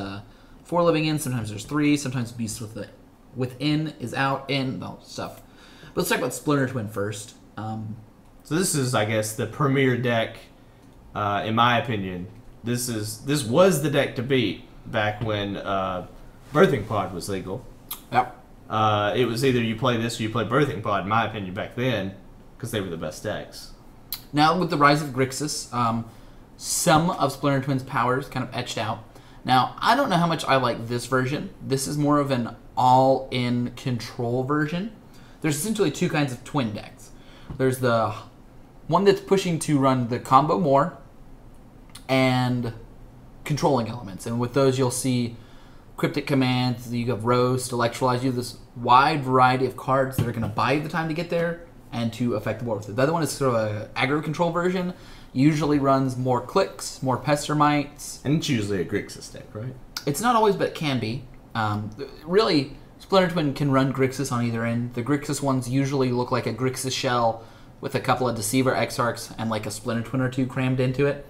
4 living in, sometimes there's 3, sometimes Beast within is out, in, all stuff. But let's talk about Splinter Twin first. So this is, I guess, the premier deck, in my opinion. This was the deck to beat back when Birthing Pod was legal. Yep. It was either you play this or you play Birthing Pod, in my opinion, back then, because they were the best decks. Now, with the rise of Grixis, some of Splinter Twin's powers kind of etched out. Now, I don't know how much I like this version. This is more of an all-in control version. There's essentially 2 kinds of twin decks. There's the one that's pushing to run the combo more and controlling elements. And with those, you'll see Cryptic Commands, you have Roast, Electrolyze. You have this wide variety of cards that are going to buy you the time to get there and to affect the board with it. The other one is sort of an aggro control version. Usually runs more clicks, more Pester Mites. And it's usually a Grixis deck, right? It's not always, but it can be. Really, Splinter Twin can run Grixis on either end. The Grixis ones usually look like a Grixis shell with a couple of Deceiver Exarchs and like a Splinter Twin or 2 crammed into it.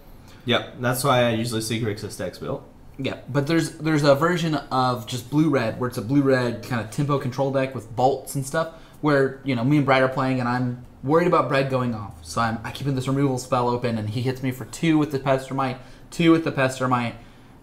Yep, that's why I usually see Grixis decks built. Yeah, but there's a version of just blue-red where it's a blue-red kind of tempo control deck with bolts and stuff where, me and Brad are playing and I'm worried about Brad going off. So I keep this removal spell open and he hits me for 2 with the Pester Mite, 2 with the Pester Mite,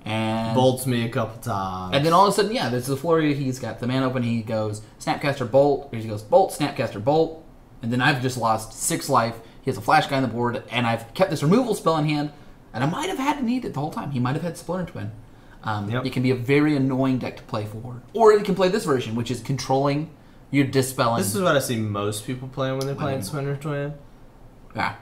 and bolts me a couple times. And then all of a sudden, there's the flurry. He's got the man open. He goes Snapcaster Bolt. Or he goes Bolt, Snapcaster Bolt. And then I've just lost 6 life. He has a flash guy on the board, and I've kept this removal spell in hand. And I might have had to need it the whole time. He might have had Splinter Twin. It can be a very annoying deck to play for. Or it can play this version, which is controlling. You're dispelling. This is what I see most people playing when they're playing Splinter Twin. Yeah.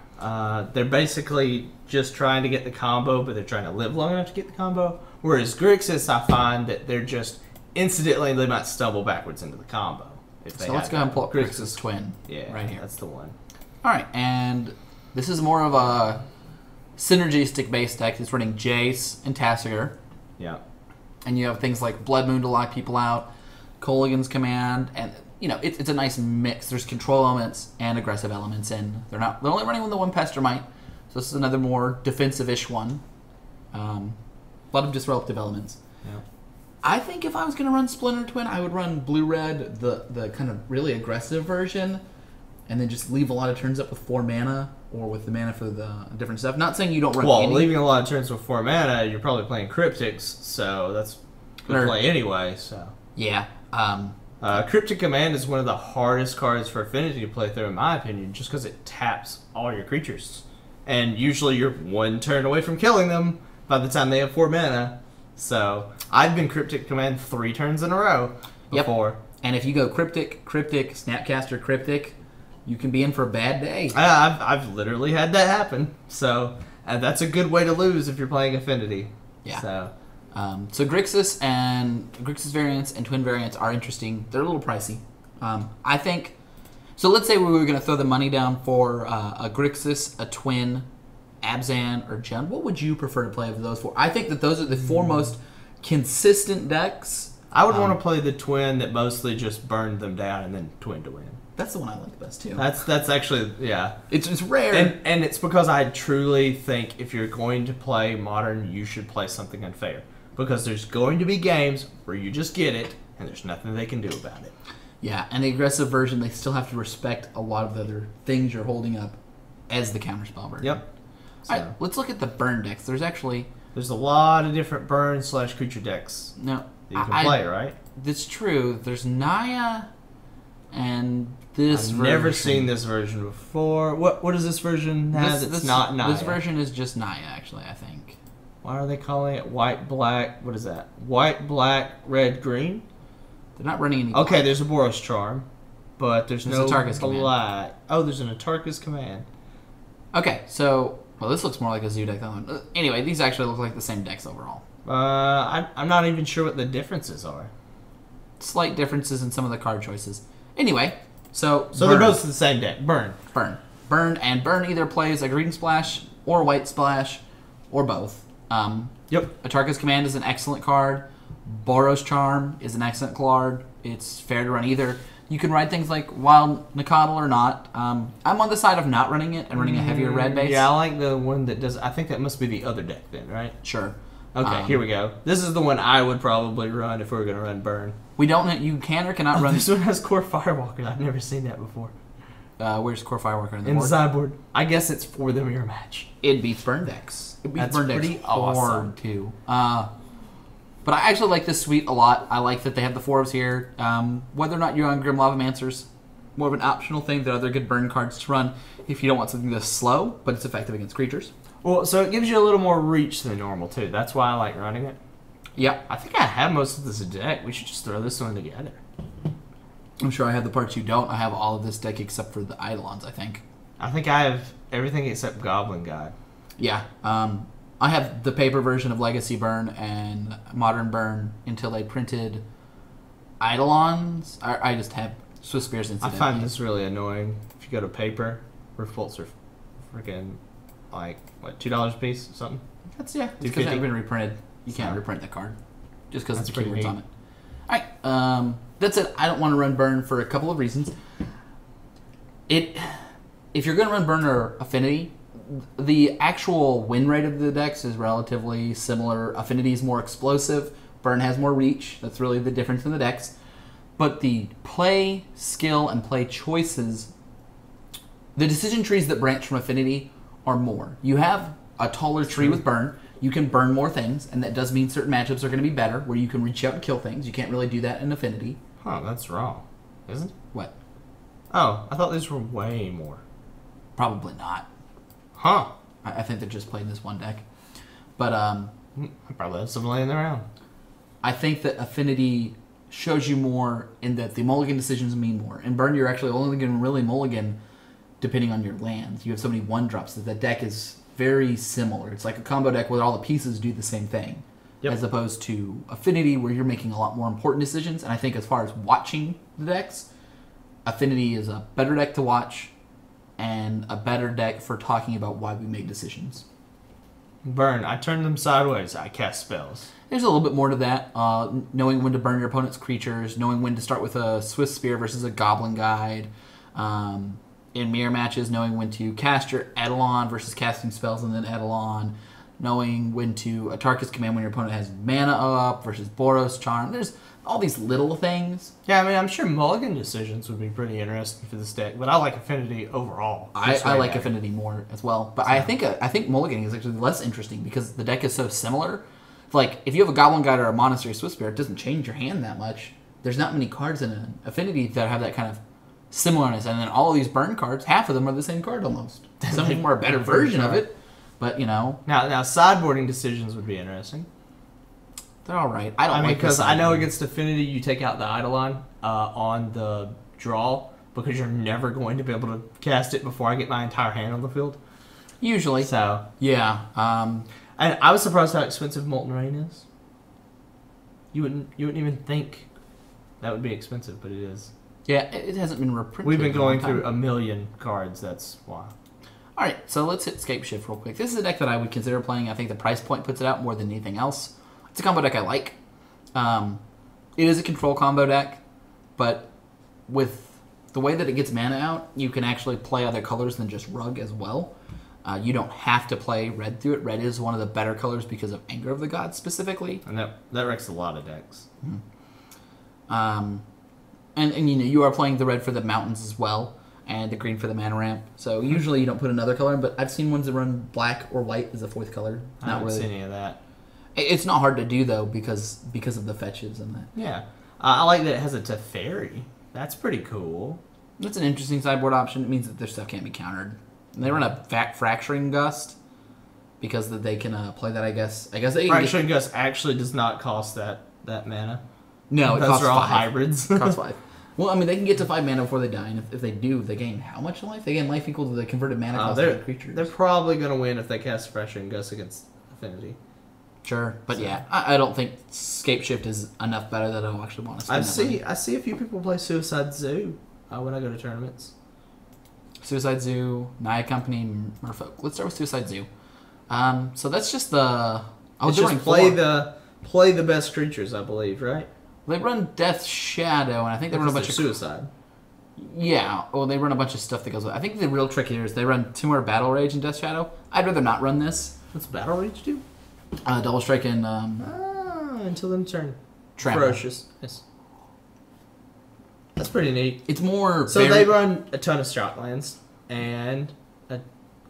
They're basically just trying to get the combo, but they're trying to live long enough to get the combo. Whereas Grixis, I find that they're just incidentally, they might stumble backwards into the combo. So let's go ahead and pull up Grixis Twin. Yeah, right here. That's the one. All right, and this is more of a synergistic base deck. It's running Jace and Tassiger. Yeah. And you have things like Blood Moon to lock people out, Colligan's Command, and it's a nice mix. There's control elements and aggressive elements, and they're only running with the 1 Pester Mite, so this is another more defensive-ish one. A lot of disruptive elements. Yeah. I think if I was going to run Splinter Twin, I would run blue-red, the kind of really aggressive version, and then just leave a lot of turns up with 4 mana, or with the mana for the different stuff. Not saying you don't run any. Leaving a lot of turns with 4 mana, you're probably playing Cryptics, so that's good play anyway. So yeah. Cryptic Command is one of the hardest cards for Affinity to play through, in my opinion, just because it taps all your creatures. And usually you're one turn away from killing them by the time they have 4 mana. So, I've been Cryptic Command 3 turns in a row before. Yep. And if you go Cryptic, Snapcaster, Cryptic, you can be in for a bad day. I've literally had that happen. So, that's a good way to lose if you're playing Affinity. Yeah. So Grixis variants and Twin variants are interesting. They're a little pricey. I think... So let's say we were going to throw the money down for a Grixis, a Twin, Abzan, or Gen. What would you prefer to play of those 4? I think that those are the 4 most consistent decks. I would want to play the Twin that mostly just burned them down and then Twin to win. That's the one I like the best, too. That's actually, yeah. It's rare. And it's because I truly think if you're going to play Modern, you should play something unfair. Because there's going to be games where you just get it, and there's nothing they can do about it. Yeah, and the aggressive version, they still have to respect a lot of the other things you're holding up as the counterspell version. Yep. So. All right, let's look at the burn decks. There's a lot of different burn/creature decks that you can play, right? That's true. There's Naya and this I've version. never seen this version before. What does this version have? It's not Naya. This version is just Naya, actually, I think. Why are they calling it white, black? What is that? White, black, red, green? They're not running any... Okay, there's a Boros Charm, but there's no Atarka's black. Command. Oh, there's an Atarka's Command. Okay, so... Well, this looks more like a Zoo deck than one. Anyway, these actually look like the same decks overall. I'm not even sure what the differences are. Slight differences in some of the card choices. Anyway, so they're both the same deck. Burn. And Burn either plays a green splash or a white splash or both. Yep. Atarka's Command is an excellent card. Boros Charm is an excellent card. It's fair to run either. You can ride things like Wild Nicodle or not. I'm on the side of not running it and running a heavier red base. Yeah, I like the one that does... I think that must be the other deck then, right? Sure. Okay, here we go. This is the one I would probably run if we were going to run Burn. We don't know... You can or cannot run... This one has Core Firewalker. I've never seen that before. Where's Core Firewalker in the board? In board? the sideboard. I guess it's for the mirror match. It beats Burn decks. It beats That's Burn decks pretty awesome. hard, too. But I actually like this suite a lot. I like that they have the 4s here. Whether or not you're on Grim Lavamancers, more of an optional thing. There are other good burn cards to run if you don't want something that's slow, but it's effective against creatures. Well, so it gives you a little more reach than normal, too. That's why I like running it. Yep. I think I have most of this deck. We should just throw this one together. I'm sure I have the parts you don't. I have all of this deck except for the Eidolons, I think. I think I have everything except Goblin God. Yeah. I have the paper version of Legacy Burn and Modern Burn until they printed Eidolons. I just have Swiss Spears incidentally. I find this really annoying. If you go to paper, roof bolts are freaking like, what, $2 a piece or something? That's, yeah. It's because they've been reprinted. You can't reprint the card just because it's keywords on it. Alright, that's it. I don't want to run Burn for a couple of reasons. If you're going to run Burn or Affinity, the actual win rate of the decks is relatively similar. Affinity is more explosive. Burn has more reach. That's really the difference in the decks. But the play skill and play choices, the decision trees that branch from Affinity are more. You have a taller tree with Burn. You can burn more things, and that does mean certain matchups are going to be better, where you can reach out and kill things. You can't really do that in Affinity. Huh, that's wrong. Isn't it? What? Oh, I thought these were way more. Probably not. Huh. I think they're just playing this one deck. But I probably have some laying around. I think that Affinity shows you more in that the mulligan decisions mean more. In Burn, you're actually only going to really mulligan depending on your lands. You have so many 1-drops that deck is very similar. It's like a combo deck where all the pieces do the same thing. Yep. As opposed to Affinity where you're making a lot more important decisions. And I think as far as watching the decks, Affinity is a better deck to watch and a better deck for talking about why we make decisions. Burn. I turn them sideways. I cast spells. There's a little bit more to that. Knowing when to burn your opponent's creatures, knowing when to start with a Swiss Spear versus a Goblin Guide. In mirror matches, knowing when to cast your Eidolon versus casting spells and then Eidolon. Knowing when to Atarka's Command when your opponent has mana up versus Boros Charm. There's all these little things. Yeah, I mean, I'm sure mulligan decisions would be pretty interesting for this deck, but I like Affinity overall. I like Affinity more as well, but so. I think mulliganing is actually less interesting because the deck is so similar. Like, if you have a Goblin Guide or a Monastery Swiss Spear, it doesn't change your hand that much. there's not many cards in an Affinity that have that kind of similarness. And then all of these burn cards, half of them are the same card almost. Some of them are a better version of it, but you know. Now sideboarding decisions would be interesting. They're all right. I don't like because I know against Affinity you take out the Eidolon on the draw because you're never going to be able to cast it before I get my entire hand on the field. Usually. So yeah. And I was surprised how expensive Molten Rain is. You wouldn't even think that would be expensive, but it is. Yeah, it hasn't been reprinted. We've been going through a million cards. That's why. All right, so let's hit Scape Shift real quick. This is a deck that I would consider playing. I think the price point puts it out more than anything else. It's a combo deck I like. It is a control combo deck, but with the way that it gets mana out, you can actually play other colors than just Rug as well. You don't have to play red through it. Red is one of the better colors because of Anger of the Gods specifically. And that wrecks a lot of decks. Mm-hmm. And you know, you are playing the red for the mountains as well, and the green for the mana ramp. So usually you don't put another color in, but I've seen ones that run black or white as a fourth color. I haven't seen any of that. It's not hard to do though because of the fetches and that. Yeah, I like that it has a Teferi. That's pretty cool. That's an interesting sideboard option. It means that their stuff can't be countered. And they run a Fracturing Gust because that they can play that. I guess they Fracturing Gust actually does not cost that mana. No, it those costs are all 5. hybrids. It costs 5. Well, I mean, they can get to 5 mana before they die, and if they do, they gain how much life? They gain life equal to the converted mana cost of the creatures. They're probably going to win if they cast Fracturing Gust against Affinity. Sure, but so. Yeah, I don't think Scape Shift is enough better that I'll actually want to spend I see a few people play Suicide Zoo when I go to tournaments. Suicide Zoo, Naya Company, Merfolk. Let's start with Suicide Zoo. So that's just the... It's just play the best creatures, I believe, right? They run Death Shadow, and I think they run a bunch of... Suicide. Yeah, well, they run a bunch of stuff that goes with it. I think the real trick here is they run 2 more Battle Rage and Death Shadow. I'd rather not run this. What's Battle Rage do? Double Strike and... until end turn. Trample. Ferocious. Yes. That's pretty neat. It's more... So they run a ton of Shocklands and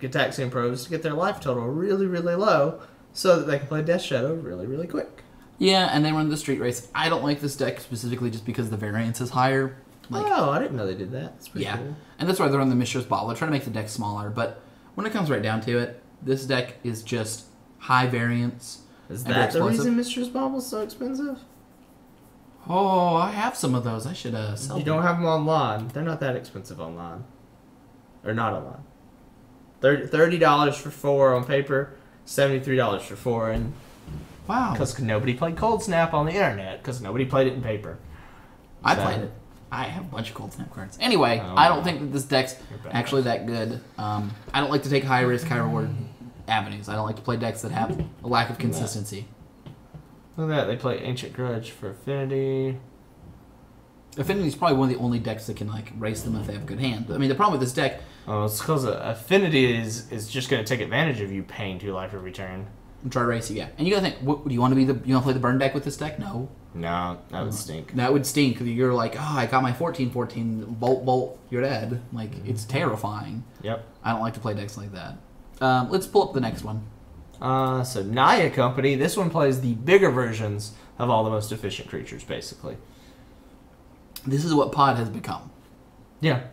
Gataxian Probes to get their life total really, really low so that they can play Death Shadow really, really quick. Yeah, and they run the Street Race. I don't like this deck specifically just because the variance is higher. I didn't know they did that. That's pretty cool. And that's why they run the Mishra's Ball. They're trying to make the deck smaller, but when it comes right down to it, this deck is just high variance. Is that the reason Mishra's Ball was so expensive? Oh, I have some of those. I should sell them. You don't have them online. They're not that expensive online. Or not online. $30 for 4 on paper, $73 for 4 and... Wow. Because nobody played Cold Snap on the internet, because nobody played it in paper. I played it. I have a bunch of Cold Snap cards. Anyway, I don't think that this deck's actually that good. I don't like to take high risk, high reward avenues. I don't like to play decks that have a lack of consistency. Look at that. They play Ancient Grudge for Affinity. Affinity's probably one of the only decks that can race them if they have a good hand. I mean, the problem with this deck... Oh, it's because Affinity is just going to take advantage of you paying 2 life every turn. Try to race you, yeah. And you gotta think, do you want to play the burn deck with this deck? No. No, that would stink. That would stink because you're like, oh, I got my 14/14, bolt, you're dead. It's terrifying. Yep. I don't like to play decks like that. Let's pull up the next one. So Naya Company, this one plays the bigger versions of all the most efficient creatures, basically. This is what Pod has become. Yeah.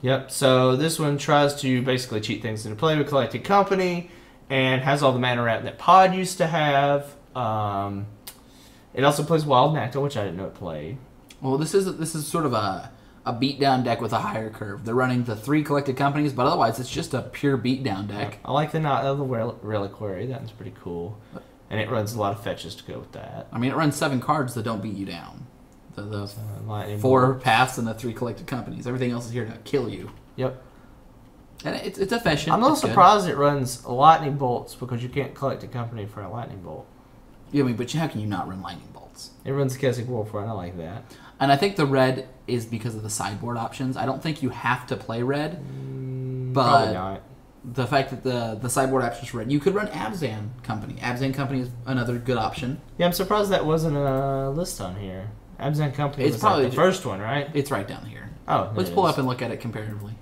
Yep. So this one tries to basically cheat things into play with Collected Company. And has all the mana ramp that Pod used to have. It also plays Wild Nacta, which I didn't know it played. Well, this is sort of a beatdown deck with a higher curve. They're running the 3 Collected Companies, but otherwise it's just a pure beatdown deck. I like the Reliquary. That's pretty cool. And it runs a lot of fetches to go with that. I mean, it runs 7 cards that don't beat you down. The 4 paths and the 3 Collected Companies. Everything else is here to kill you. Yep. And it's efficient. I'm a little surprised it runs lightning bolts because you can't collect a company for a lightning bolt. Yeah, I mean, but how can you not run lightning bolts? It runs Keswick Warfare, and I like that. And I think the red is because of the sideboard options. I don't think you have to play red, but probably not. The fact that the sideboard options are red, you could run Abzan Company. Abzan Company is another good option. Yeah, I'm surprised that wasn't a list on here. Abzan Company was probably the first one, right? It's right down here. Oh, let's pull up and look at it comparatively.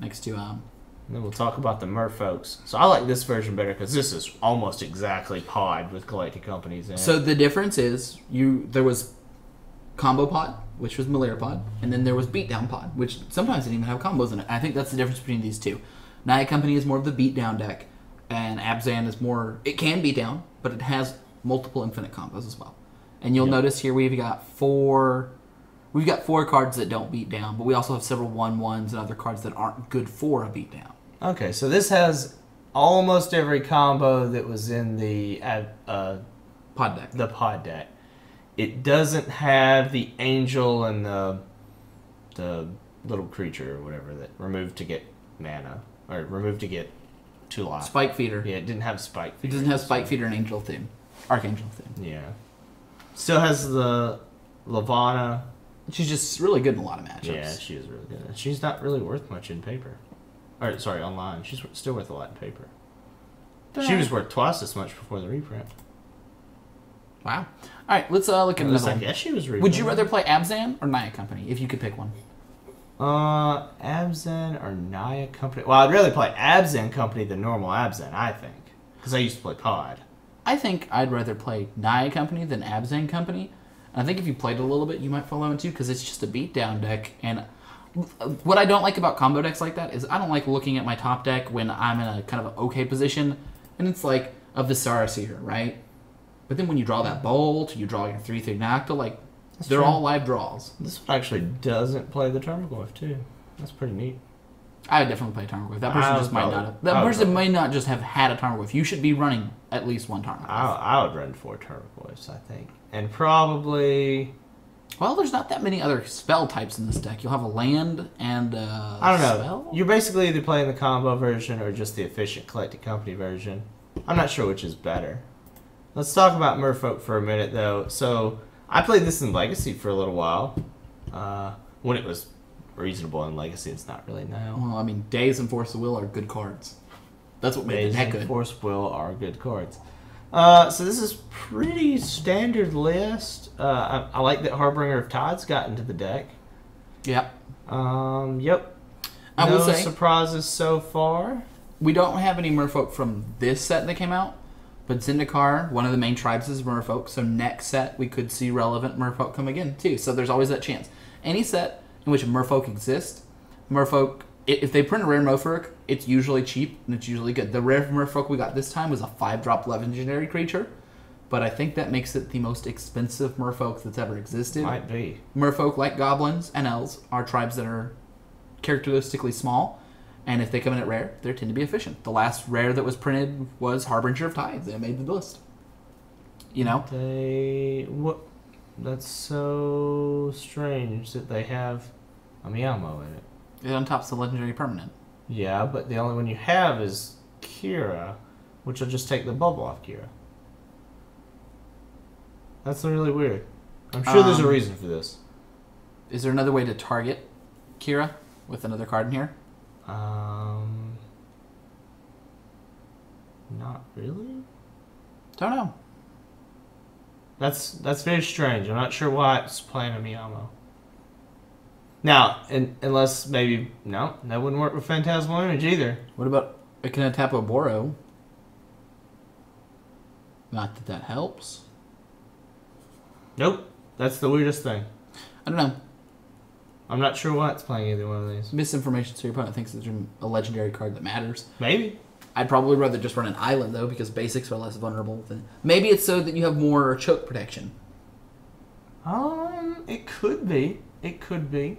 Next to And then we'll talk about the Merfolks. So I like this version better because this is almost exactly Pod with Collected Companies in it. So the difference is there was Combo Pod, which was Malaria Pod, and then there was Beatdown Pod, which sometimes didn't even have combos in it. I think that's the difference between these two. Naya Company is more of the beatdown deck, and Abzan is more... It can beat down, but it has multiple infinite combos as well. And you'll notice here we've got four cards that don't beat down, but we also have several 1/1s and other cards that aren't good for a beatdown. Okay, so this has almost every combo that was in the Pod deck. The pod deck. It doesn't have the angel and the little creature or whatever that removed to get mana or removed to get 2 life. Spike Feeder. Yeah, it didn't have Spike Feeder. It doesn't have Spike Feeder and Angel theme. Archangel theme. Yeah. Still has the Lavana. She's just really good in a lot of matchups. Yeah, she is really good. She's not really worth much in paper. Or, sorry, online. She's still worth a lot in paper. She was worth twice as much before the reprint. Wow. All right, let's look at another one. I guess she was reprinted. Would you rather play Abzan or Naya Company, if you could pick one? Abzan or Naya Company? Well, I'd rather play Abzan Company than normal Abzan, I think. Because I used to play Pod. I think I'd rather play Naya Company than Abzan Company. And I think if you played a little bit, you might follow into, because it's just a beatdown deck. And what I don't like about combo decks like that is I don't like looking at my top deck when I'm in a kind of an okay position. And it's like a Visaris here, right? But then when you draw that Bolt, you draw your 3/3 Nocta, like, they're all live draws. This one actually doesn't play the Tarmogoyf, too. That's pretty neat. I would definitely play Tarmogoyf. That person just might not have. That person may not just have had a Tarmogoyf. You should be running at least one Tarmogoyf. I would run 4 Tarmogoyfs, I think. And probably... Well, there's not that many other spell types in this deck. You'll have a land and I don't know. Spell? You're basically either playing the combo version or just the efficient collected company version. I'm not sure which is better. Let's talk about Merfolk for a minute, though. So, I played this in Legacy for a little while. When it was reasonable in Legacy, it's not really now. Well, I mean, Days and Force of Will are good cards. That's what made the deck good. Days and Force of Will are good cards. So this is pretty standard list. I like that Harbinger of Tides got into the deck. Yep. Yep. I will say, surprises so far. We don't have any Merfolk from this set that came out. But Zendikar, one of the main tribes is Merfolk, so next set we could see relevant Merfolk come again too. So there's always that chance. Any set in which Merfolk exists, Merfolk, if they print a rare Merfolk, it's usually cheap and it's usually good. The rare Merfolk we got this time was a 5-drop legendary creature, but I think that makes it the most expensive Merfolk that's ever existed. Might be. Merfolk, like goblins and elves, are tribes that are characteristically small. And if they come in at rare, they tend to be efficient. The last rare that was printed was Harbinger of Tides. They made the list. You know? What? That's so strange that they have a Meowmo in it. It untops the legendary permanent. Yeah, but the only one you have is Kira, which will just take the bubble off Kira. That's really weird. I'm sure there's a reason for this. Is there another way to target Kira with another card in here? Not really. Don't know. That's very strange. I'm not sure why it's playing a Meowmo. Now, unless maybe no, that wouldn't work with Phantasmal Image either. What about it can tap a Boro? Not that that helps. Nope, that's the weirdest thing. I don't know. I'm not sure why it's playing either one of these. Misinformation so your opponent thinks it's a legendary card that matters. Maybe. I'd probably rather just run an island, though, because basics are less vulnerable. Maybe it's so that you have more choke protection. It could be. It could be.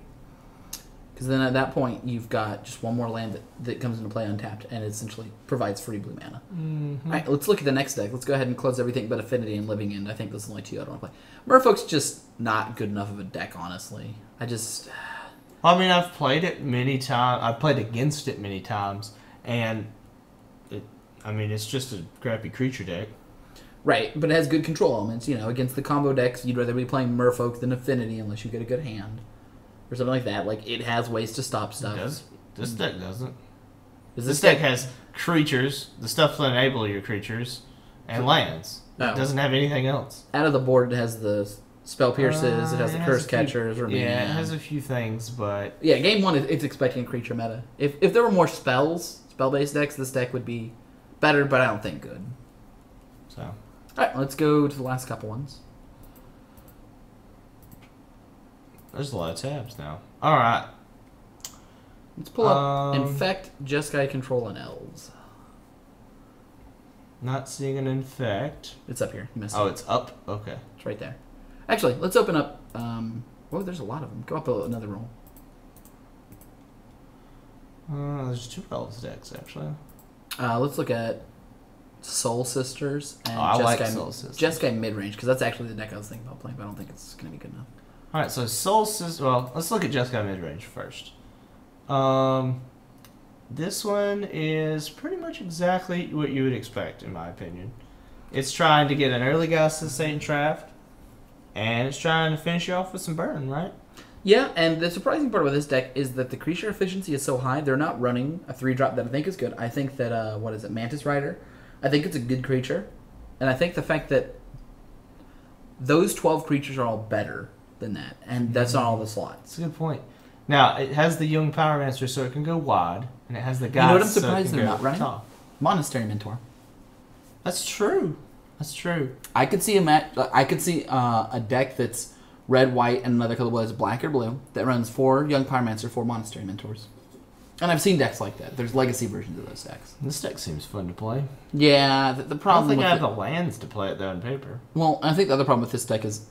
Because then at that point, you've got just one more land that comes into play untapped, and it essentially provides free blue mana. Mm-hmm. All right, let's look at the next deck. Let's go ahead and close everything but Affinity and Living End. I think those are the only two I don't want to play. Merfolk's just not good enough of a deck, honestly. I mean, I've played it many times. I've played against it many times, and it's just a crappy creature deck. Right, but it has good control elements. You know, against the combo decks, you'd rather be playing Merfolk than Affinity unless you get a good hand. Or something like that. Like, it has ways to stop stuff. This deck doesn't. This deck has creatures, the stuff that enable your creatures, and lands. It doesn't have anything else. Out of the board, it has the Spell Pierces, it has the Curse Catchers. Yeah, it has a few things, but... Yeah, game one, it's expecting a creature meta. If there were more spell-based decks, this deck would be better, but I don't think good. So... Alright, let's go to the last couple ones. There's a lot of tabs now. All right. Let's pull up Infect, Jeskai Control, and Elves. Not seeing an Infect. It's up here. You missed it. Oh, it's up? Okay. It's right there. Actually, let's open up... oh, there's a lot of them. Go up another roll. There's 2 Elves decks, actually. Let's look at Soul Sisters and I Jeskai, like Soul Sisters. Jeskai mid-range, because that's actually the deck I was thinking about playing, but I don't think it's going to be good enough. All right, so Soul Sisters... Well, let's look at Jeskai mid-range first. This one is pretty much exactly what you would expect, in my opinion. It's trying to get an early Gods to Satan draft, and it's trying to finish you off with some burn, right? Yeah, and the surprising part about this deck is that the creature efficiency is so high, they're not running a 3-drop that I think is good. I think that, what is it, Mantis Rider? I think it's a good creature, and I think the fact that those 12 creatures are all better than that, and that's not all the slots. That's a good point. Now, it has the Young Pyromancer, so it can go wide, and it has the Gods, you know what I'm so surprised it can they're go not running? tall. Monastery Mentor. That's true. That's true. I could see a deck that's red, white, and another color, whether it's black or blue, that runs 4 Young Pyromancer, 4 Monastery Mentors. And I've seen decks like that. There's legacy versions of those decks. This deck seems fun to play. Yeah, the problem I don't think with I have the lands to play it, though, on paper. Well, I think the other problem with this deck is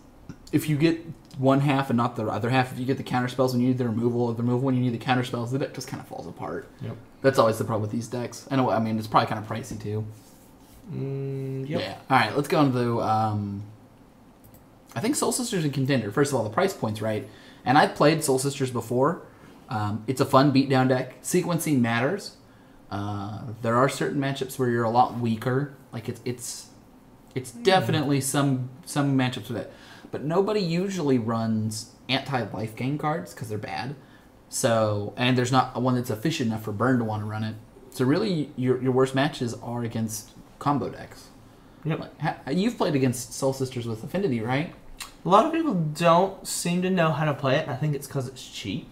if you get one half and not the other half, if you get the counter spells when you need the removal, or the removal when you need the counter spells, the deck just kind of falls apart. Yep. That's always the problem with these decks. I mean, it's probably kind of pricey, too. Yep. Yeah. All right, let's go into I think Soul Sisters and Contender. First of all, the price point's right. And I've played Soul Sisters before. It's a fun beatdown deck. Sequencing matters. There are certain matchups where you're a lot weaker. Like it's definitely some matchups with it. But nobody usually runs anti-life gain cards because they're bad. So, and there's not one that's efficient enough for Burn to want to run it. So really, your worst matches are against combo decks. Yep. Like, you've played against Soul Sisters with Affinity, right? A lot of people don't seem to know how to play it, and I think it's because it's cheap.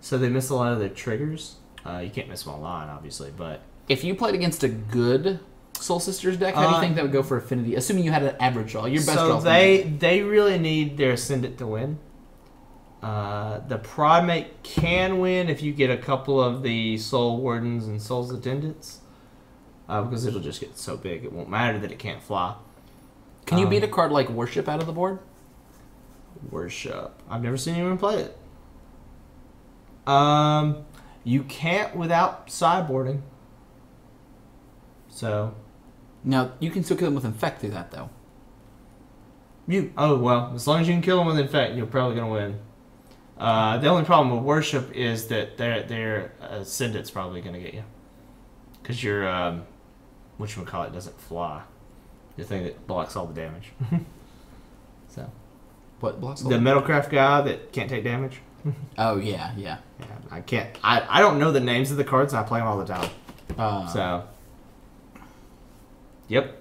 So they miss a lot of their triggers. You can't miss them online, obviously, but... If you played against a good Soul Sisters deck, how do you think that would go for Affinity? Assuming you had an average draw. Your best draw. So they really need their Ascendant to win. The Primate can win if you get a couple of the Soul Wardens and Soul's Attendants. Because it'll just get so big, it won't matter that it can't fly. Can you beat a card like Worship out of the board? Worship. I've never seen anyone play it. You can't without sideboarding. So. No, you can still kill them with Infect through that, though. Oh, well, as long as you can kill them with Infect, you're probably going to win. The only problem with Worship is that their Ascendant's probably going to get you. Because your, whatchamacallit doesn't fly. The thing that blocks all the damage. So. What blocks all the Metalcraft guy that can't take damage. Oh, yeah. Yeah, I can't. I don't know the names of the cards, and I play them all the time. So. Yep.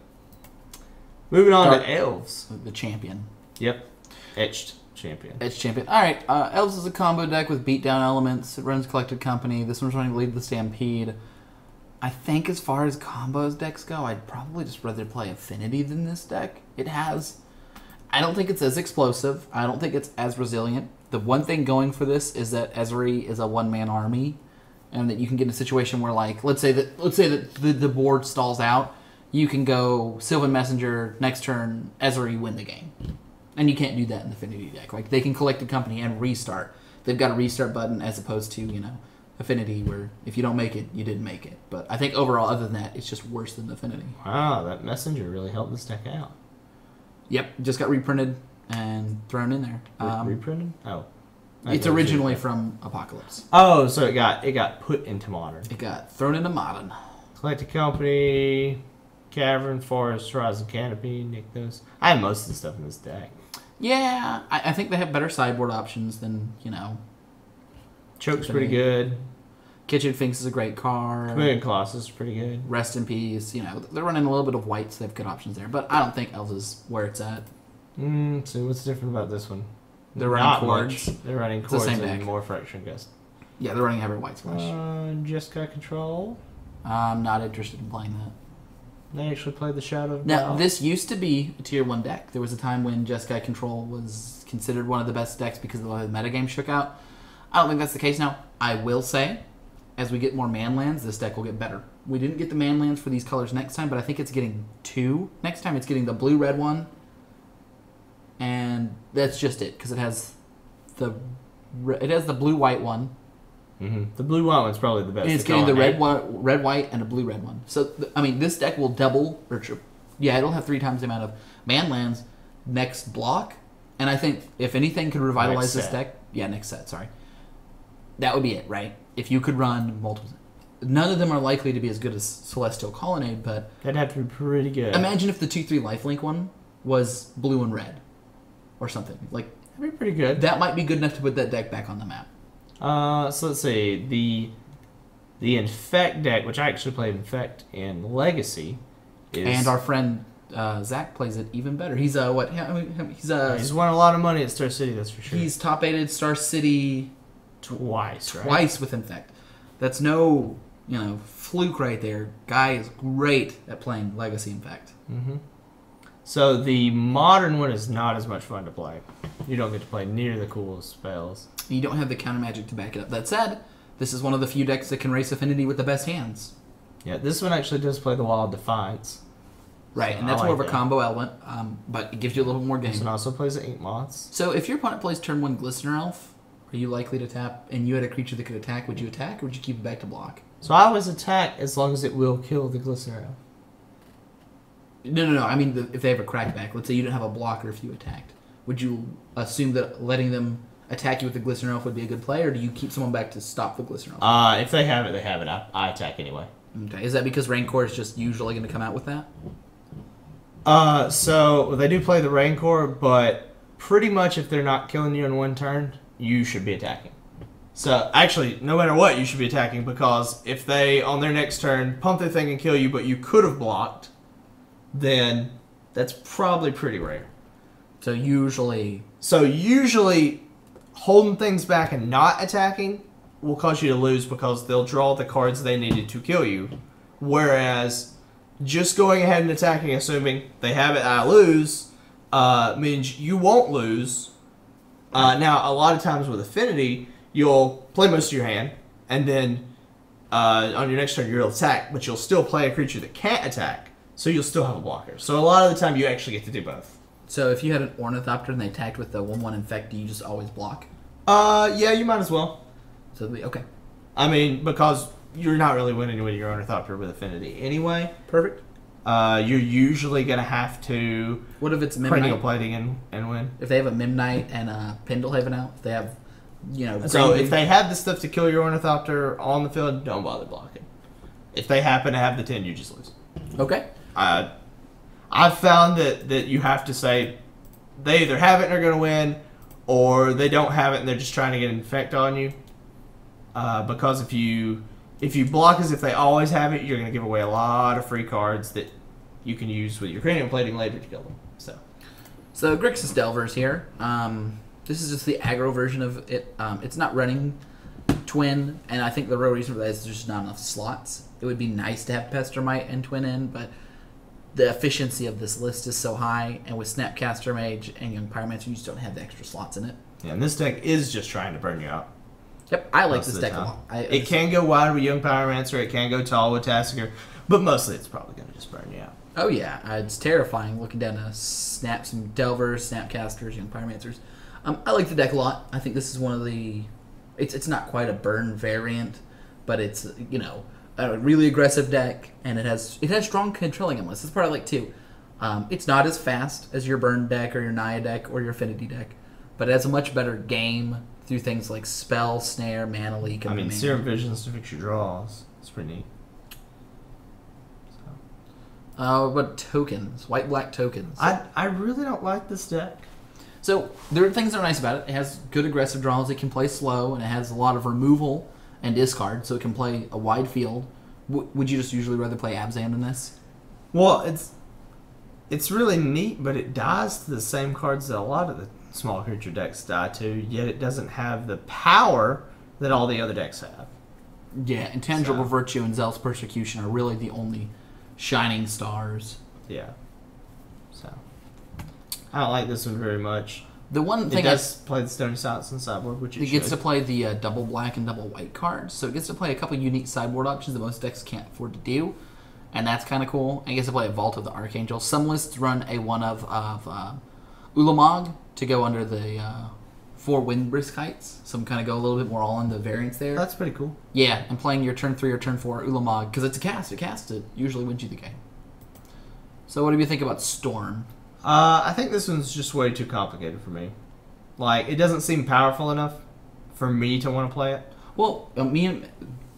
Moving on to Elves. The champion. Yep. Etched champion. Etched champion. Alright, Elves is a combo deck with beatdown elements. It runs Collected Company. This one's running Lead the Stampede. I think as far as combos decks go, I'd probably just rather play Affinity than this deck. It has... I don't think it's as explosive. I don't think it's as resilient. The one thing going for this is that Ezri is a one-man army, and that you can get in a situation where, like, let's say that the board stalls out, you can go Sylvan Messenger, next turn, Ezri, win the game. And you can't do that in the Affinity deck. Like, they can collect a company and restart. They've got a restart button as opposed to, Affinity, where if you don't make it, you didn't make it. But I think overall, other than that, it's just worse than Affinity. Wow, that Messenger really helped this deck out. Yep, just got reprinted and thrown in there. Reprinted? Oh. It's originally from Apocalypse. Oh, so it got put into Modern. It got thrown into Modern. Collected Company, Cavern, Forest, Horizon Canopy, Nick those. I have most of the stuff in this deck. Yeah, I think they have better sideboard options than, Choke's pretty good. Kitchen Finks is a great card. Chameleon Colossus is pretty good. Rest in Peace. They're running a little bit of white, so they have good options there. But I don't think Elves is where it's at. So what's different about this one? They're running Chords. They're running Chords and deck. More Fraction Gust. Yeah, they're running Heavy White Splash. Jeskai Control. I'm not interested in playing that. They actually played the Shadow of Now, Doubt. this used to be a tier 1 deck. There was a time when Jeskai Control was considered one of the best decks because of the way the metagame shook out. I don't think that's the case now. I will say, as we get more man lands, this deck will get better. We didn't get the man lands for these colors next time, but I think it's getting 2. Next time it's getting the blue-red one. And that's just it, because it has the blue-white one. Mm-hmm. The blue-white one's probably the best. And it's getting the red-white, and a blue-red one. So, this deck will double, or it'll have 3 times the amount of man lands next block. And I think, if anything could revitalize this deck... Yeah, next set, sorry. That would be it, right? If you could run multiple... None of them are likely to be as good as Celestial Colonnade, but... That'd have to be pretty good. Imagine if the 2/3 lifelink one was blue and red. Or something. That'd be pretty good. That might be good enough to put that deck back on the map. So let's see. The Infect deck, which I actually played Infect in Legacy, is... And our friend Zach plays it even better. He's he's won a lot of money at Star City, that's for sure. He's top-aided Star City twice with Infect. That's no, fluke right there. Guy is great at playing Legacy Infect. Mm-hmm. So the modern one is not as much fun to play. You don't get to play near the coolest spells. You don't have the counter magic to back it up. That said, this is one of the few decks that can race Affinity with the best hands. Yeah, this one actually does play the Wild Defiance. Right, so and that's more of a combo element, but it gives you a little more game. It also plays the Ink Moths. So if your opponent plays turn 1 Glistener Elf, are you likely to tap, and you had a creature that could attack, would you attack, or would you keep it back to block? So I always attack as long as it will kill the Glistener Elf. No. I mean, if they have a crackback, let's say you didn't have a blocker if you attacked. Would you assume that letting them attack you with the Glistener Elf would be a good play, or do you keep someone back to stop the Glistener Elf? If they have it, they have it. I attack anyway. Okay. Is that because Rancor is just usually going to come out with that? So they do play the Rancor, but pretty much if they're not killing you in one turn, you should be attacking. So, actually, no matter what, you should be attacking, because if they, on their next turn, pump their thing and kill you, but you could have blocked, then that's probably pretty rare. So usually, holding things back and not attacking will cause you to lose, because they'll draw the cards they needed to kill you. Whereas, just going ahead and attacking, assuming they have it, I lose, means you won't lose. Now, a lot of times with Affinity, you'll play most of your hand, and then on your next turn you'll attack, but you'll still play a creature that can't attack, so you'll still have a blocker. So a lot of the time you actually get to do both. So if you had an Ornithopter and they attacked with the 1/1 Infect, do you just always block? Yeah, you might as well. So okay. I mean, because you're not really winning with your Ornithopter with Affinity anyway. Perfect. You're usually going to have to... What if it's Perennial Plating and win? If they have a Mimnite and a Pendlehaven out, if they have, So if they have the stuff to kill your Ornithopter on the field, don't bother blocking. If they happen to have the 10, you just lose. Okay. I've found that you have to say they either have it and are going to win, or they don't have it and they're just trying to get an Infect on you. Because if you block as if they always have it, you're going to give away a lot of free cards that you can use with your Cranium Plating later to kill them. So Grixis Delver's here. This is just the aggro version of it. It's not running Twin, and I think the real reason for that is there's just not enough slots. It would be nice to have Pestermite and Twin in, but the efficiency of this list is so high, and with Snapcaster Mage and Young Pyromancer, you just don't have the extra slots in it. Yeah, and this deck is just trying to burn you out. Yep, I like this deck a lot. It can go wide with Young Pyromancer, it can go tall with Tassiger, but mostly it's probably going to just burn you out. Oh yeah, it's terrifying looking down to snap some Delvers, Snapcasters, Young Pyromancers. I like the deck a lot. I think this is one of the... It's not quite a burn variant, but it's, a really aggressive deck, and it has strong controlling elements. That's part I like too. It's not as fast as your burn deck or your Naya deck or your Affinity deck, but it has a much better game through things like Spell, Snare, Mana Leak, and Serum Visions to fix your draws. It's pretty neat. What tokens? White-black tokens. I really don't like this deck. So, there are things that are nice about it. It has good aggressive draws. It can play slow, and it has a lot of removal and discard, so it can play a wide field. Would you just usually rather play Abzan than this? Well, it's really neat, but it dies to the same cards that a lot of the small creature decks die to, yet it doesn't have the power that all the other decks have. Yeah, Intangible Virtue and Zealous Persecution are really the only Shining Stars. Yeah. So I don't like this one very much. The one thing it does play the Stony Silence and sideboard, which it gets to play the double black and double white cards, so it gets to play a couple unique sideboard options that most decks can't afford to do, and that's kind of cool. It gets to play a Vault of the Archangel. Some lists run a one of Ulamog to go under the 4 Windbrisk Heights. Some kind of go a little bit more all in the variants there. That's pretty cool. Yeah, and playing your turn 3 or turn 4 Ulamog, because it's a cast. It casts it. Usually wins you the game. So what do you think about Storm? I think this one's just way too complicated for me. Like, it doesn't seem powerful enough for me to want to play it. Well, me and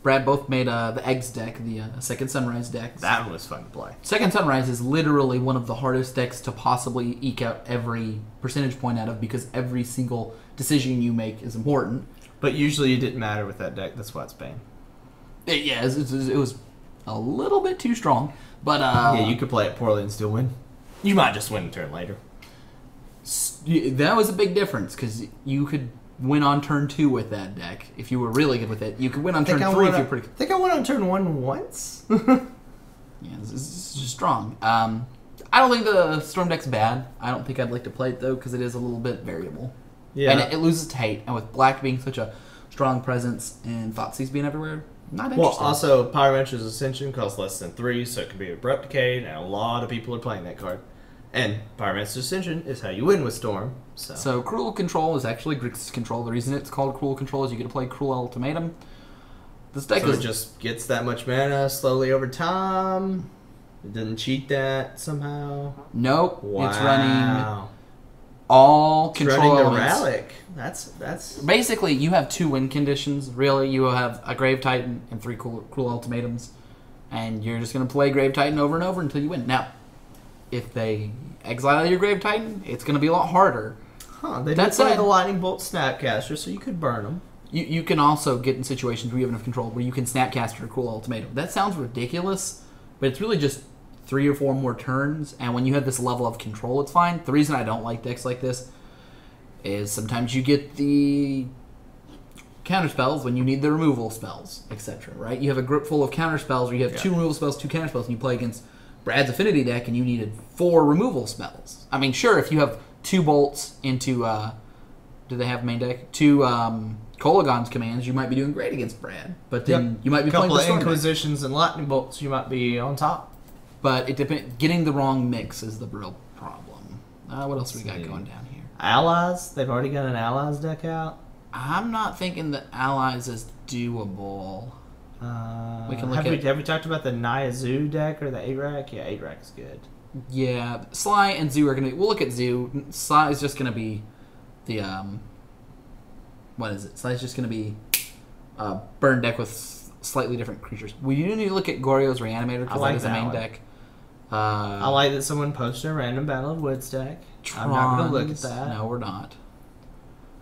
Brad both made the Eggs deck, the Second Sunrise deck. That one was fun to play. Second Sunrise is literally one of the hardest decks to possibly eke out every percentage point out of, because every single decision you make is important. But usually it didn't matter with that deck. That's why it's banned. It was a little bit too strong. But yeah, you could play it poorly and still win. You might just win a turn later. That was a big difference, because you could win on turn 2 with that deck if you were really good with it. You could win on turn 3 if you're pretty good. I think I won on turn 1 once. Yeah, this is just strong. I don't think the Storm deck's bad. I don't think I'd like to play it, though, because it is a little bit variable. Yeah. And it loses to hate. And with Black being such a strong presence and Thoughtseize being everywhere, not interested. Well, also, Pyromancer's Ascension costs less than 3, so it can be Abrupt Decay, and a lot of people are playing that card. And Pyromancer's Ascension is how you win with Storm. So Cruel Control is actually Grixis Control. The reason it's called Cruel Control is you get to play Cruel Ultimatum. This deck it just gets that much mana slowly over time. It doesn't cheat that somehow. Nope. Wow. It's running all control running the elements. Relic. That's basically, you have 2 win conditions. Really, you have a Grave Titan and 3 Cruel Ultimatums, and you're just going to play Grave Titan over and over until you win. Now, if they exile your Grave Titan, it's going to be a lot harder. They did play the Lightning Bolt Snapcaster, so you could burn them. You can also get in situations where you have enough control where you can Snapcaster a Cruel Ultimatum. That sounds ridiculous, but it's really just 3 or 4 more turns, and when you have this level of control, it's fine. The reason I don't like decks like this is sometimes you get the counter spells when you need the removal spells, etc. Right? You have a grip full of counter spells, or you have 2 removal spells, 2 counter spells, and you play against Brad's Affinity deck, and you needed 4 removal spells. I mean, sure, if you have 2 bolts into, do they have main deck? 2 Kolagon's commands, you might be doing great against Brad, but then you might be playing the Storm deck. Inquisitions and Lightning Bolts, you might be on top. But it depends. Getting the wrong mix is the real problem. What else we got going down here? Allies? They've already got an Allies deck out? I'm not thinking that Allies is doable. We can look have we talked about the Naya Zoo deck or the 8-rack? Yeah, 8-rack is good. Yeah, Sly and Zoo are going to... We'll look at Zoo. Sly is just going to be the... what is it? Sly is just going to be a burn deck with slightly different creatures. We do need to look at Goryo's Reanimator, because that is a main deck. I like that someone posted a random Battle of Woods deck. I'm not going to look at that. No, we're not.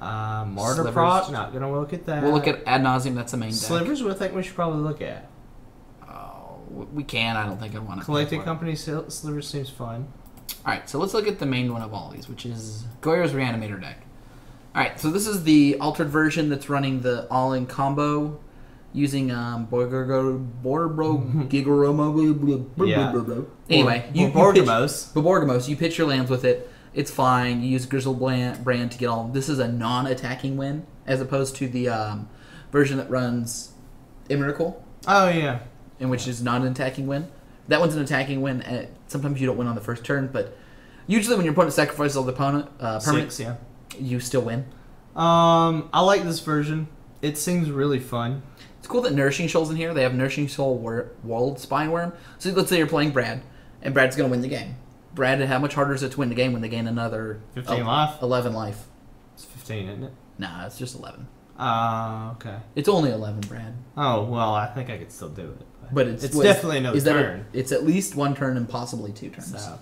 Martyr Proc, not going to look at that. We'll look at Ad Nauseam, that's a main deck. Slivers, I think we should probably look at. Oh, we can. I don't think I want to. Collected Company Slivers seems fun. Alright, so let's look at the main one of all these, which is Goyer's Reanimator deck. Alright, so this is the altered version that's running the all-in combo using Anyway, Borgamos. You pitch your lands with it. It's fine. You use Grizzle Brand to get all. This is a non-attacking win, as opposed to the version that runs Immiracle. Oh yeah, in which is not an attacking win. That one's an attacking win. And sometimes you don't win on the first turn, but usually when your opponent sacrifices all the permanents, you still win. I like this version. It seems really fun. It's cool that Nourishing Shoal's in here. They have Nourishing Shoal World Spineworm. So let's say you're playing Brad, and Brad's going to win the game. Brad, how much harder is it to win the game when they gain another 15 life? 11 life. It's 15, isn't it? Nah, it's just 11. Okay. It's only 11, Brad. Oh, well, I think I could still do it. But it's definitely another turn. It's at least 1 turn and possibly 2 turns. So,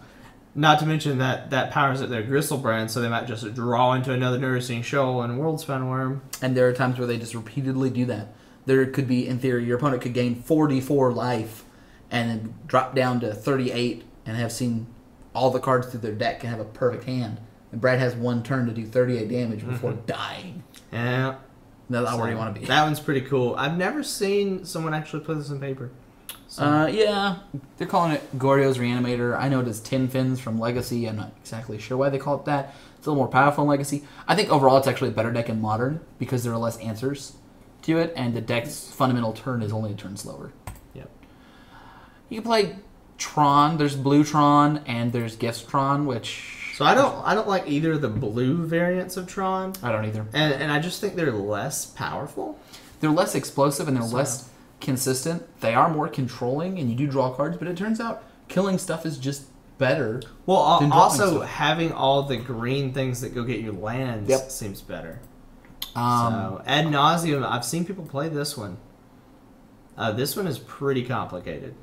not to mention that powers up their Gristle Brand, so they might just draw into another Nourishing Shoal and World Spineworm. And there are times where they just repeatedly do that. There could be, in theory, your opponent could gain 44 life and then drop down to 38 and have seen all the cards through their deck and have a perfect hand. And Brad has 1 turn to do 38 damage before dying. Yeah. That's not where you want to be. That one's pretty cool. I've never seen someone actually put this in paper. So. Yeah, they're calling it Goryo's Reanimator. I know it is Tin Fins from Legacy. I'm not exactly sure why they call it that. It's a little more powerful in Legacy. I think overall it's actually a better deck in Modern because there are less answers to it, and the deck's fundamental turn is only a turn slower. Yep. You can play Tron. There's Blue Tron and there's Gifts Tron, which... So I don't like either of the blue variants of Tron. I don't either. And I just think they're less powerful. They're less explosive and they're less consistent. They are more controlling and you do draw cards, but it turns out killing stuff is just better. Well, also having all the green things that go get you lands seems better. So, ad nauseum, I've seen people play this one. This one is pretty complicated.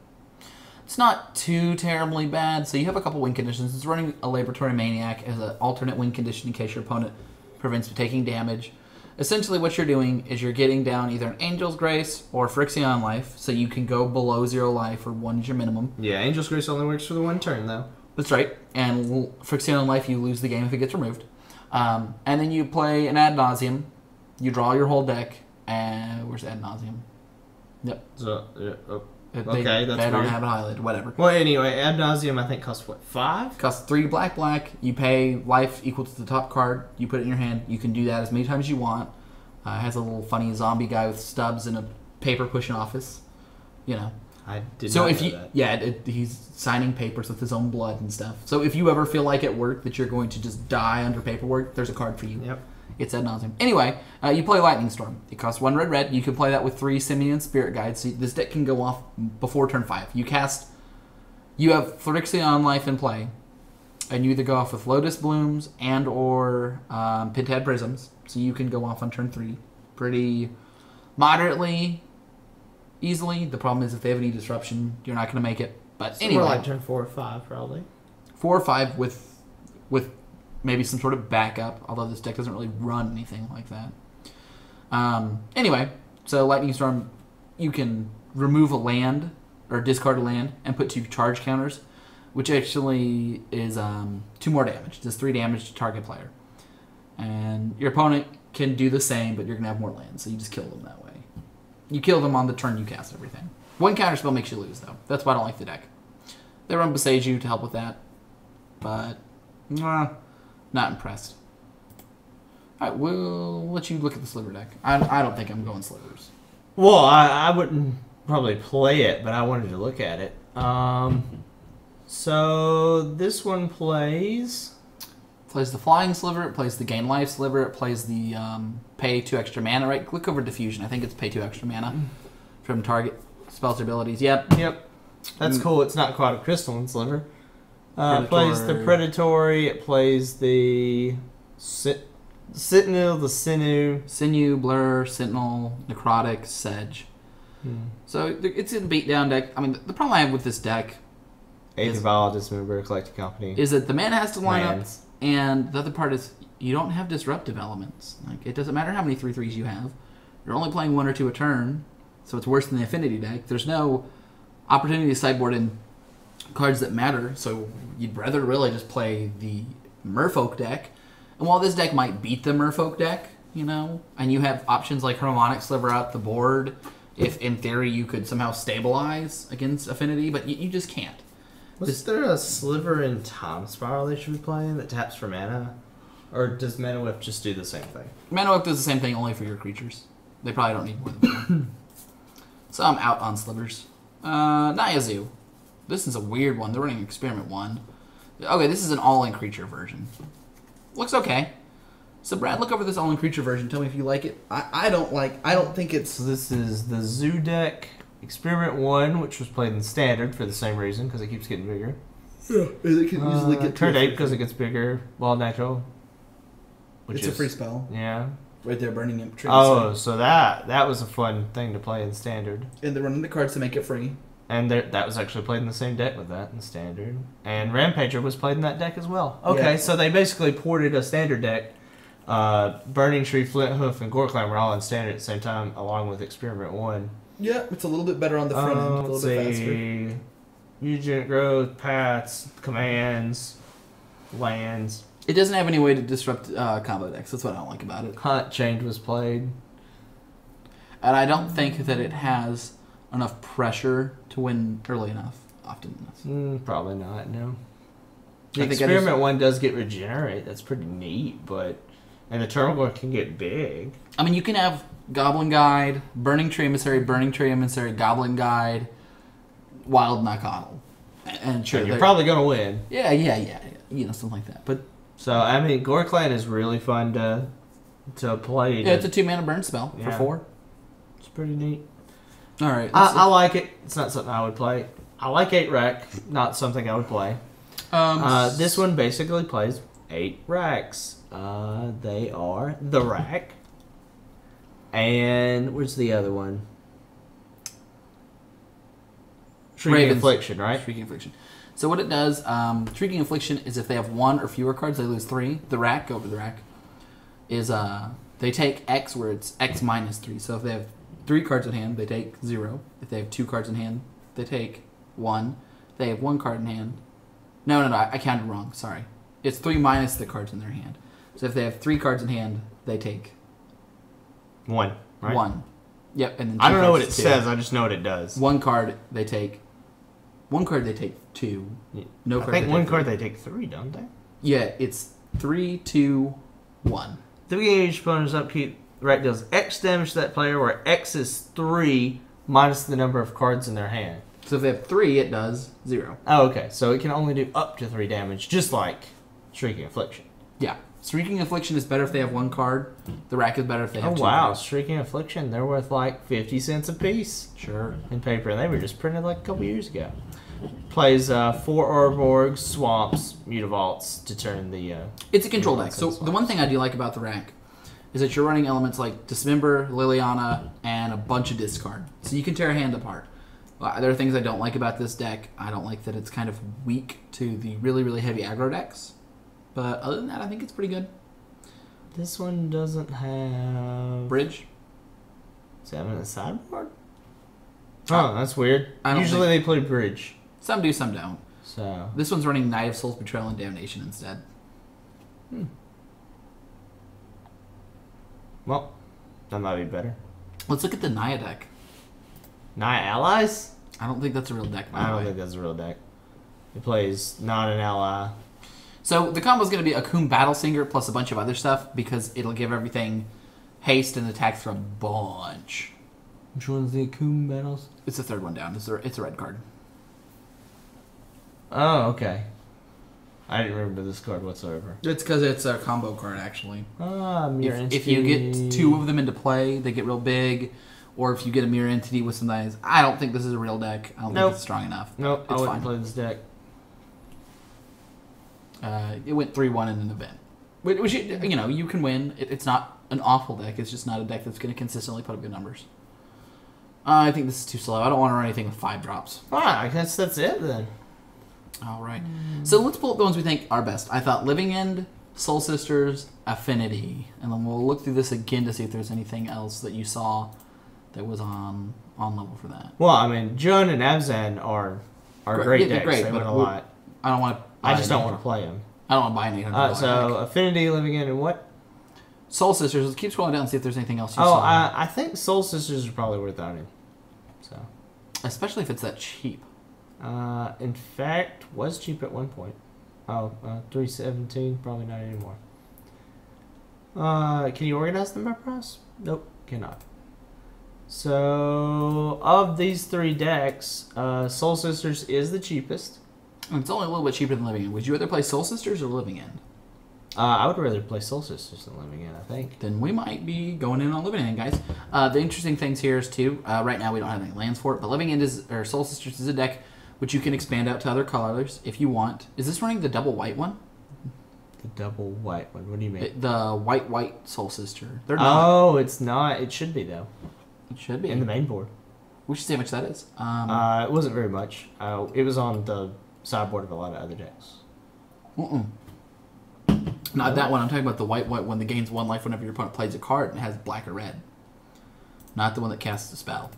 It's not too terribly bad. So you have a couple win conditions. It's running a Laboratory Maniac as an alternate win condition in case your opponent prevents you taking damage. Essentially what you're doing is you're getting down either an Angel's Grace or Phyrexian Life, so you can go below 0 life, or 1 is your minimum. Yeah, Angel's Grace only works for the 1 turn, though. That's right. And Phyrexian Life, you lose the game if it gets removed. And then you play an Ad Nauseum. You draw your whole deck. And where's Ad Nauseum? Yep. So, They that's weird. don't have it highlighted. Whatever. Well, anyway, Ad Nauseum I think costs, what, 5? Costs 3 black. You pay life equal to the top card. You put it in your hand. You can do that as many times as you want. It has a little funny zombie guy with stubs and a paper pushing office. You know. I did not know that. Yeah, he's signing papers with his own blood and stuff. So if you ever feel like at work that you're going to just die under paperwork, there's a card for you. Yep. It's ad nauseum. Anyway, you play Lightning Storm. It costs 1 red. You can play that with 3 Simian Spirit Guides. So this deck can go off before turn 5. You have Phyrexian Life in play, and you either go off with Lotus Blooms and or Pentad Prisms. So you can go off on turn 3 pretty moderately easily. The problem is if they have any disruption, you're not going to make it. But So anyway, more like turn 4 or 5, probably. 4 or 5 with maybe some sort of backup, although this deck doesn't really run anything like that. Anyway, so Lightning Storm, you can remove a land or discard a land and put 2 charge counters, which actually is 2 more damage. It does 3 damage to target player. And your opponent can do the same, but you're going to have more lands, so you just kill them that way. You kill them on the turn you cast everything. 1 counter spell makes you lose, though. That's why I don't like the deck. They run Beseiju to help with that, but not impressed. Alright, we'll let you look at the sliver deck. I don't think I'm going slivers. Well, I wouldn't probably play it, but I wanted to look at it. So this one plays the flying sliver, it plays the gain life sliver, it plays the pay 2 extra mana, right? Click over diffusion. I think it's pay 2 extra mana from target spells or abilities. Yep. That's cool. It's not quite a crystalline sliver. It plays the Predatory, it plays the Sentinel, the Sinew, Blur, Sentinel, Necrotic, Sedge. So it's a beatdown deck. I mean, the problem I have with this deck Aether Dismember, Collecting Company. Is that the mana has to line up, and the other part is you don't have disruptive elements. Like, it doesn't matter how many 3/3s you have. You're only playing 1 or 2 a turn, so it's worse than the Affinity deck. There's no opportunity to sideboard in cards that matter, so you'd rather really just play the Merfolk deck. And while this deck might beat the Merfolk deck, you know, and you have options like Harmonic Sliver out the board, if in theory you could somehow stabilize against Affinity, but you just can't. Was there a sliver in Time Spiral they should be playing that taps for mana? Or does Mana Whip just do the same thing? Mana Whip does the same thing only for your creatures. They probably don't need more than 1. So I'm out on slivers. Nyazu. This is a weird one. They're running Experiment 1. Okay, this is an all-in creature version. Looks okay. So Brad, look over this all-in creature version. Tell me if you like it. I don't think it's... So this is the Zoo deck, Experiment 1, which was played in Standard for the same reason, because it keeps getting bigger. Yeah, it can easily get... Turn 8 because it gets bigger. Wild Natural. It's a free spell. Yeah. Right there, Burning Imp. Oh, so that was a fun thing to play in Standard. And they're running the cards to make it free. And that was actually played in the same deck with that in Standard. And Rampager was played in that deck as well. Okay, so they basically ported a Standard deck. Burning Tree, Flint Hoof, and Goreclan were all in Standard at the same time, along with Experiment 1. Yeah, it's a little bit better on the front end, a little bit faster. Eugen Growth, Paths, Commands, Lands. It doesn't have any way to disrupt combo decks. That's what I don't like about it. Hunt Chained was played. And I don't think that it has enough pressure to win early enough, often enough. Probably not, no. The I think experiment one does get regenerate. That's pretty neat, and the Terminal can get big. I mean, you can have Goblin Guide, Burning Tree Emissary, Goblin Guide, Wild Knockoddle. And sure, you're probably going to win. Yeah. You know, something like that. But so, I mean, Gore Clan is really fun to play. Yeah, it's a 2-mana burn spell for 4. It's pretty neat. All right. I like it. It's not something I would play. I like 8 Rack, not something I would play. This one basically plays 8 Racks. They are the Rack. And where's the other one? Shrieking Affliction, right? Shrieking Affliction. So what it does, Shrieking Affliction is if they have 1 or fewer cards, they lose 3. The Rack, over the Rack, is they take X where it's X minus 3. So if they have 3 cards in hand, they take 0. If they have 2 cards in hand, they take 1. If they have 1 card in hand. No, I counted wrong. Sorry. It's 3 minus the cards in their hand. So if they have 3 cards in hand, they take 1. Right? 1. Yep. And then I don't know what it says. I just know what it does. 1 card they take. 1 card they take 2. No card. I think 1 card they take 3, don't they? Yeah, it's 3, 2, 1. The beginning of each opponent's upkeep, the Rack deals X damage to that player, where X is 3 minus the number of cards in their hand. So if they have 3, it does 0. Oh, okay. So it can only do up to 3 damage, just like Shrieking Affliction. Yeah. Shrieking Affliction is better if they have 1 card. The Rack is better if they have 2 wow. cards. Shrieking Affliction, they're worth like 50 cents a piece. Sure. In paper. They were just printed like a couple years ago. Plays 4 Urborgs, Swamps, Mutavaults to turn the... it's a control deck. So the one thing I do like about the Rack is that you're running elements like Dismember, Liliana, and a bunch of discard. So you can tear a hand apart. There are things I don't like about this deck. I don't like that it's kind of weak to the really, really heavy aggro decks. But other than that, I think it's pretty good. This one doesn't have... Bridge? Is that in the sideboard? Oh, that's weird. Usually they play Bridge. Some do, some don't. So this one's running Knight of Souls, Betrayal, and Damnation instead. Well, that might be better. Let's look at the Naya deck. Naya Allies? I don't think that's a real deck, by I the don't way. think that's a real deck. It plays not an ally. So the combo is going to be Akum Battle Singer plus a bunch of other stuff because it'll give everything haste and attack for a bunch. Which one's the Akum Battles? It's the third one down. It's a red card. Oh, okay. I didn't remember this card whatsoever. It's because it's a combo card, actually. Ah, Mirror Entity. If you get 2 of them into play, they get real big. Or if you get a Mirror Entity with some dice. I don't think this is a real deck. I don't think it's strong enough. Nope, it's I wouldn't fine. play this deck. It went 3-1 in an event. Which, you know, you can win. It's not an awful deck. It's just not a deck that's going to consistently put up good numbers. I think this is too slow. I don't want to run anything with 5 drops. Alright, I guess that's it then. All right. So let's pull up the ones we think are best. I thought Living End, Soul Sisters, Affinity. And then we'll look through this again to see if there's anything else that you saw that was on level for that. Well, I mean, Jun and Abzan are great decks. They win a lot. I don't want to... I just don't want to play them. I don't want to buy an $800 So, deck. Affinity, Living End, and what? Soul Sisters. Let's keep scrolling down and see if there's anything else you Oh, saw. I think Soul Sisters are probably worth owning. So, Especially if it's that cheap. in fact, was cheap at one point. Oh, $317, probably not anymore. Can you organize them by price? Nope, cannot. So, of these 3 decks, Soul Sisters is the cheapest. And it's only a little bit cheaper than Living End. Would you rather play Soul Sisters or Living End? I would rather play Soul Sisters than Living End, I think. Then we might be going in on Living End, guys. The interesting things here is, too, right now we don't have any lands for it, but Living End or Soul Sisters is a deck which you can expand out to other colors if you want. Is this running the double white one? The double white one? What do you mean? The white Soul Sister. They're not. Oh, it's not. It should be, though. It should be. In the main board. We should see how much that is. It wasn't very much. It was on the sideboard of a lot of other decks. Not that one. I'm talking about the white one that gains 1 life whenever your opponent plays a card and it has black or red. Not the one that casts a spell.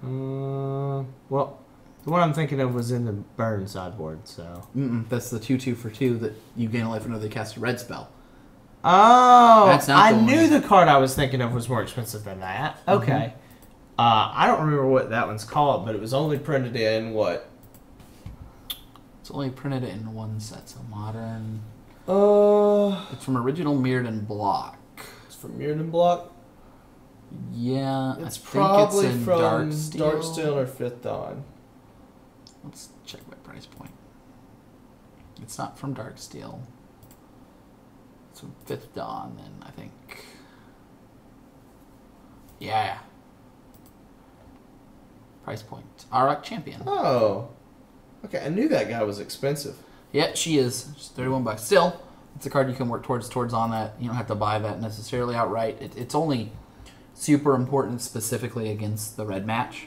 Well, the one I'm thinking of was in the burn sideboard, so... That's the 2/2 for 2 that you gain a life whenever they cast a red spell. Oh, That's not I the one. knew the card I was thinking of was more expensive than that. Okay. I don't remember what that one's called, but it was only printed in what? It's only printed in one set, so modern. It's It's from original Mirrored and Block. from Mirrodin Block. Yeah, It's I think probably it's in from Darksteel. or Fifth Dawn. Let's check my price point. It's not from Darksteel. It's from Fifth Dawn, then, I think. Yeah. Price point. Arak Champion. Oh. Okay, I knew that guy was expensive. Yeah, she is. She's $31. Still, it's a card you can work towards on that. You don't have to buy that necessarily outright. It's only super important specifically against the red match.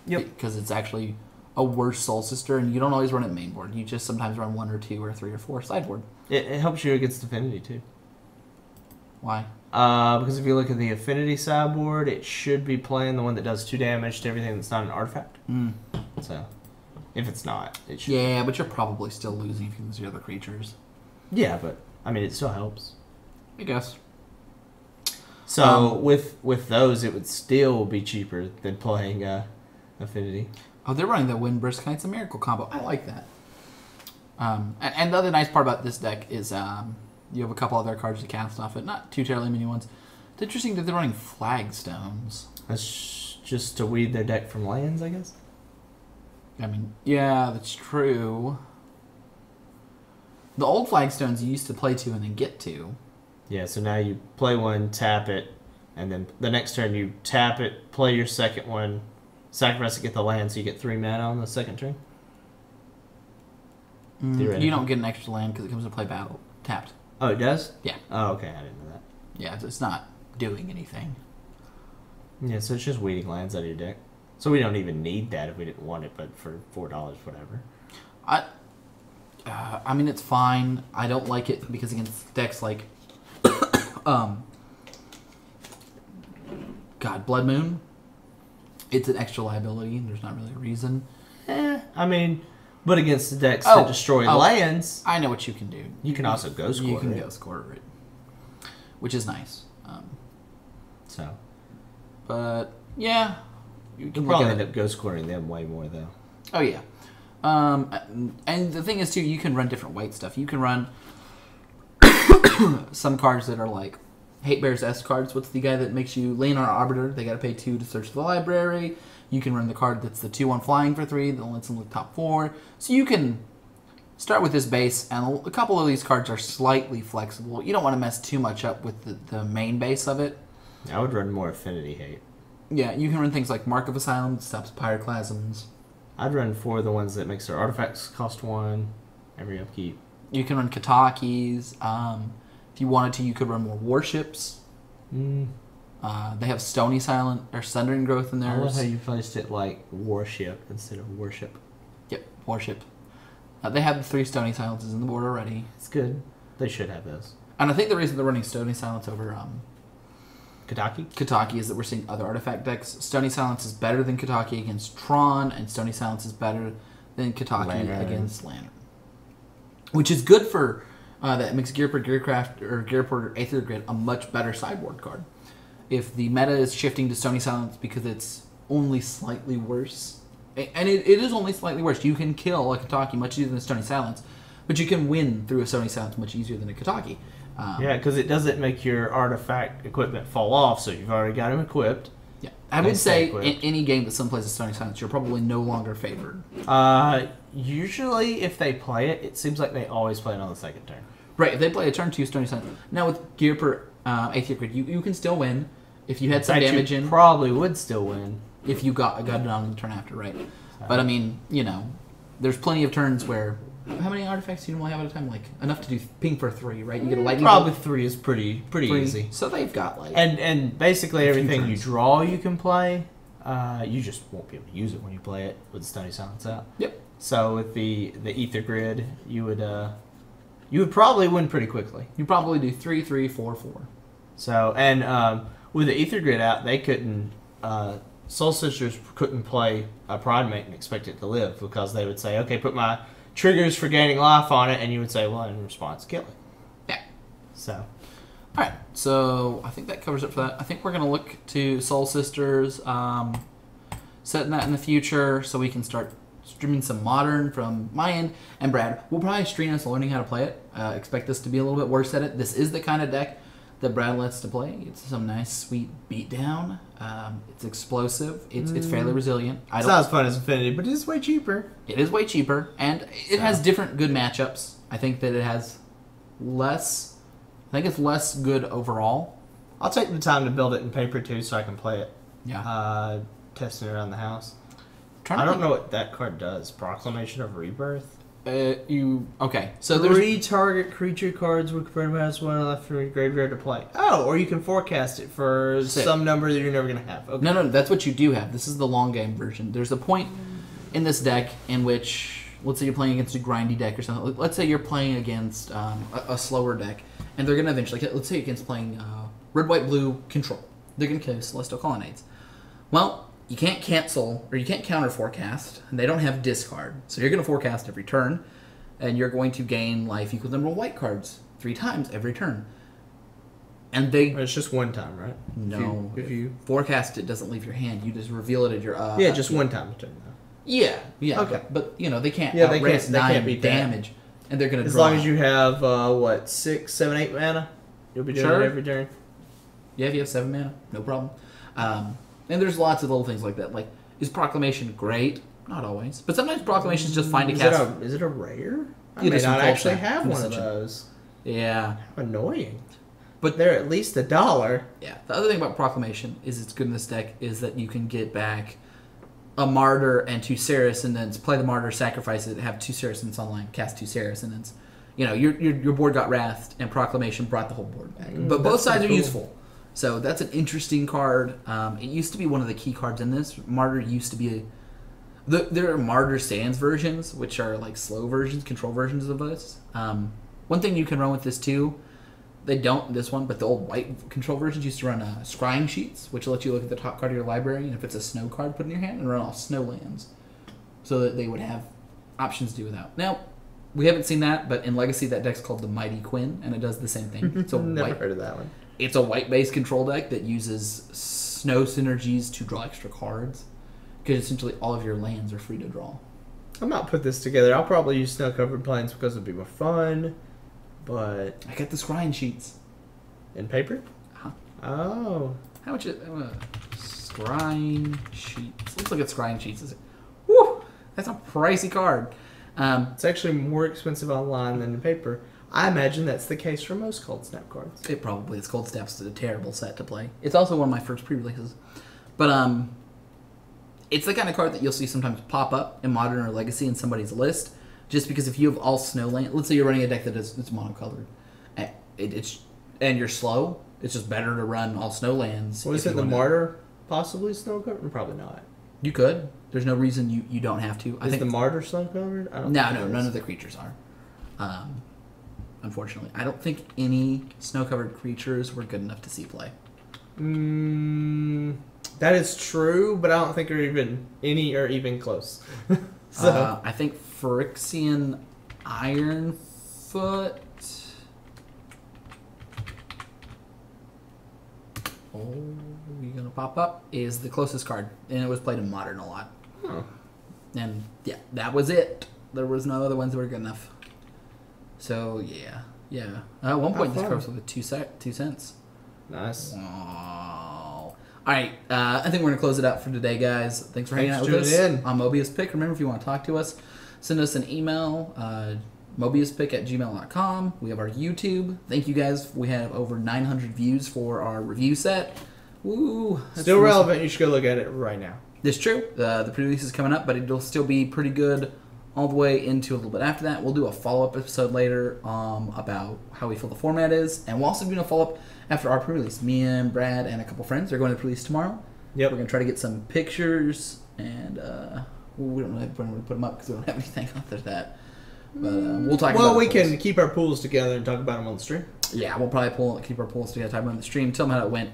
Yep. Because it's actually a worse Soul Sister, and you don't always run it main board. You just sometimes run 1 or 2 or 3 or 4 sideboard. It helps you against Affinity, too. Why? Because if you look at the Affinity sideboard, it should be playing the one that does 2 damage to everything that's not an artifact. So, if it's not, it should. Yeah, but you're probably still losing if you lose your other creatures. Yeah, but, I mean, it still helps. I guess. So, with those, it would still be cheaper than playing Affinity. Oh, they're running the Windbrisk Knights of Miracle combo. I like that. And the other nice part about this deck is you have a couple other cards to cast off it. Not too terribly many ones. It's interesting that they're running Flagstones. That's just to weed their deck from lands, I guess. I mean, yeah, that's true. The old Flagstones you used to play to and then get to. Yeah, so now you play one, tap it, and then the next turn you tap it, play your second one, sacrifice it, get the land, so you get 3 mana on the second turn. You don't get an extra land because it comes to play battle tapped. Oh, it does? Yeah. Oh, okay, I didn't know that. Yeah, it's not doing anything. Yeah, so it's just weeding lands out of your deck. So we don't even need that if we didn't want it, but for $4, whatever. I mean, it's fine. I don't like it because against decks like, Blood Moon, it's an extra liability. There's not really a reason. I mean, but against the decks that destroy lands, I know what you can do. You can also go score. You can go score it, which is nice. But yeah, you'll probably end up go scoring them way more though. Oh yeah. And the thing is too, you can run different white stuff. You can run some cards that are like Hate Bear's S cards. What's the guy that makes you Leonard Arbiter? They got to pay 2 to search the library. You can run the card that's the 2/1 flying for 3 that lets them look top 4. So you can start with this base, and a couple of these cards are slightly flexible. You don't want to mess too much up with the main base of it. I would run more Affinity Hate. Yeah, you can run things like Mark of Asylum that stops Pyroclasms. I'd run 4 of the ones that makes their artifacts cost 1 every upkeep. You can run Katakis. If you wanted to, you could run more Warships. They have Stony Silent or Sundering Growth in theirs. I love how you placed it like Warship instead of Worship. Yep, Warship. They have the 3 Stony Silences in the board already. It's good. They should have those. And I think the reason they're running Stony Silence over Kataki is that we're seeing other artifact decks. Stony Silence is better than Kataki against Tron, and Stony Silence is better than Kataki against Lantern. Which is good for that makes Gearport Gearcraft or Gearport Aether Grid a much better sideboard card. If the meta is shifting to Stony Silence because it's only slightly worse, and it is only slightly worse, you can kill a Kataki much easier than a Stony Silence, but you can win through a Stony Silence much easier than a Kataki. Yeah, because it doesn't make your artifact equipment fall off, so you've already got them equipped. Yeah, I would say in any game that someone plays a Stony Silence, you're probably no longer favored. Usually, if they play it, it seems like they always play it on the second turn. Right, if they play a turn 2 Stony Silence. Now with Gear per Aether Grid, you can still win if you had some damage in. Probably would still win if you got it on the turn after, right? But I mean, there's plenty of turns where. How many artifacts do you normally have at a time? Like enough to do ping for 3, right? You get a lightning. Probably 3 is pretty easy. So they've got like and basically everything you draw you can play. You just won't be able to use it when you play it with the Stony Silence out. Yep. So with the Aether Grid, you would probably win pretty quickly. You probably do 3, 3, 4, 4. So and with the Aether Grid out, they couldn't. Soul Sisters couldn't play a Pride Mate and expect it to live because they would say, "Okay, put my triggers for gaining life on it," and you would say, "Well, in response, kill it." Yeah. So, All right, so I think that covers it for that. I think we're gonna look to Soul Sisters, setting that in the future so we can start streaming some Modern from my end. And Brad, we'll probably stream us learning how to play it. Expect us to be a little bit worse at it. This is the kind of deck that Brad lets to play. It's some nice, sweet beatdown. It's explosive. It's fairly resilient. It's not as fun as Infinity, but it's way cheaper. It is way cheaper, and it has different good matchups. I think that it has less. I think it's less good overall. I'll take the time to build it in paper too, so I can play it. Yeah. Testing it around the house. I don't know what that card does. Proclamation of Rebirth. Okay? So 3 target creature cards with confirmed has one left from your graveyard to play. Oh, or you can forecast it for some number that you're never gonna have. Okay. No, that's what you do have. This is the long game version. There's a point in this deck in which, let's say you're playing against a grindy deck or something. Let's say you're playing against a slower deck, and they're gonna eventually. Let's say against playing red, white, blue control. They're gonna kill Celestial Colonnades. Well, you can't cancel, or you can't counter forecast, and they don't have discard. So you're going to forecast every turn, and you're going to gain life equal to the number of white cards 3 times every turn. And it's just one time, right? No. If you forecast it, doesn't leave your hand. You just reveal it at your... just one time a turn, though. Yeah. Okay. But they can't outrace they can't be damage. And they're going to draw. As long as you have, 6, 7, 8 mana, you'll be doing it every turn. Yeah, if you have 7 mana, no problem. And there's lots of little things like that. Like, is Proclamation great? Not always. But sometimes Proclamation's just fine to cast. Is it a rare? I may not actually have one of those. Yeah. How annoying. But they're at least $1. Yeah. The other thing about Proclamation is it's good in this deck is that you can get back a Martyr and 2 Saracens, play the Martyr, sacrifice it, have 2 Saracens online, cast 2 Saracens. Your board got wrathed, and Proclamation brought the whole board back. But both sides are useful. So that's an interesting card. It used to be one of the key cards in this. Martyr used to be there are Martyr Sands versions, which are like slow versions, control versions of this. One thing you can run with this too, they don't in this one, but the old white control versions used to run scrying sheets, which let you look at the top card of your library, and if it's a snow card, put it in your hand and run all snow lands, so that they would have options to do without. Now, we haven't seen that, but in Legacy that deck's called the Mighty Quinn, and it does the same thing. So never heard of that one. It's a white-based control deck that uses snow synergies to draw extra cards, because essentially all of your lands are free to draw. I might put this together. I'll probably use snow-covered plains because it'd be more fun, but... I got the scrying sheets. In paper? Uh-huh. Oh. How much is... scrying sheets. Let's look at scrying sheets. Woo! That's a pricey card. It's actually more expensive online than in paper. I imagine that's the case for most Cold Snap cards. It probably is. Cold Snap's a terrible set to play. It's also one of my first pre-releases. But it's the kind of card that you'll see sometimes pop up in Modern or Legacy in somebody's list, just because if you have all snow land, let's say you're running a deck it's monocolored, and you're slow, it's just better to run all snow lands. Was it the Martyr possibly snow covered? Probably not. You could. There's no reason you don't have to. Is the Martyr snow covered? No, none of the creatures are. Unfortunately, I don't think any snow-covered creatures were good enough to see play. That is true, but I don't think any are even close. So I think Phyrexian Ironfoot. You're gonna pop up is the closest card, and it was played in Modern a lot. Huh. And yeah, that was it. There was no other ones that were good enough. So yeah. At one point, this card was like 2 cents. Nice. Wow. All right, I think we're gonna close it out for today, guys. Thanks for hanging out with us on Mobius Pick. Remember, if you want to talk to us, send us an email, mobiuspick@gmail.com. We have our YouTube. Thank you guys. We have over 900 views for our review set. Woo! Still relevant. You should go look at it right now. It's true. The pre-release is coming up, but it'll still be pretty good all the way into a little bit after that. We'll do a follow-up episode later about how we feel the format is, and we'll also do a follow-up after our pre-release. Me and Brad and a couple friends are going to the pre-release tomorrow. Yep. We're going to try to get some pictures, and we don't know when to put them up because we don't have anything after that. But we'll talk about it. Well, we can keep our pools together and talk about them on the stream. Yeah, we'll probably keep our pools together, talk about them on the stream, tell them how it went.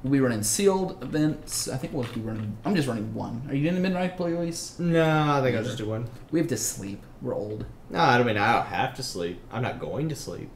We'll be running sealed events. I think we'll be running... I'm just running one. Are you doing the midnight release? No, I think I'll just do one. We have to sleep. We're old. No, I don't have to sleep. I'm not going to sleep.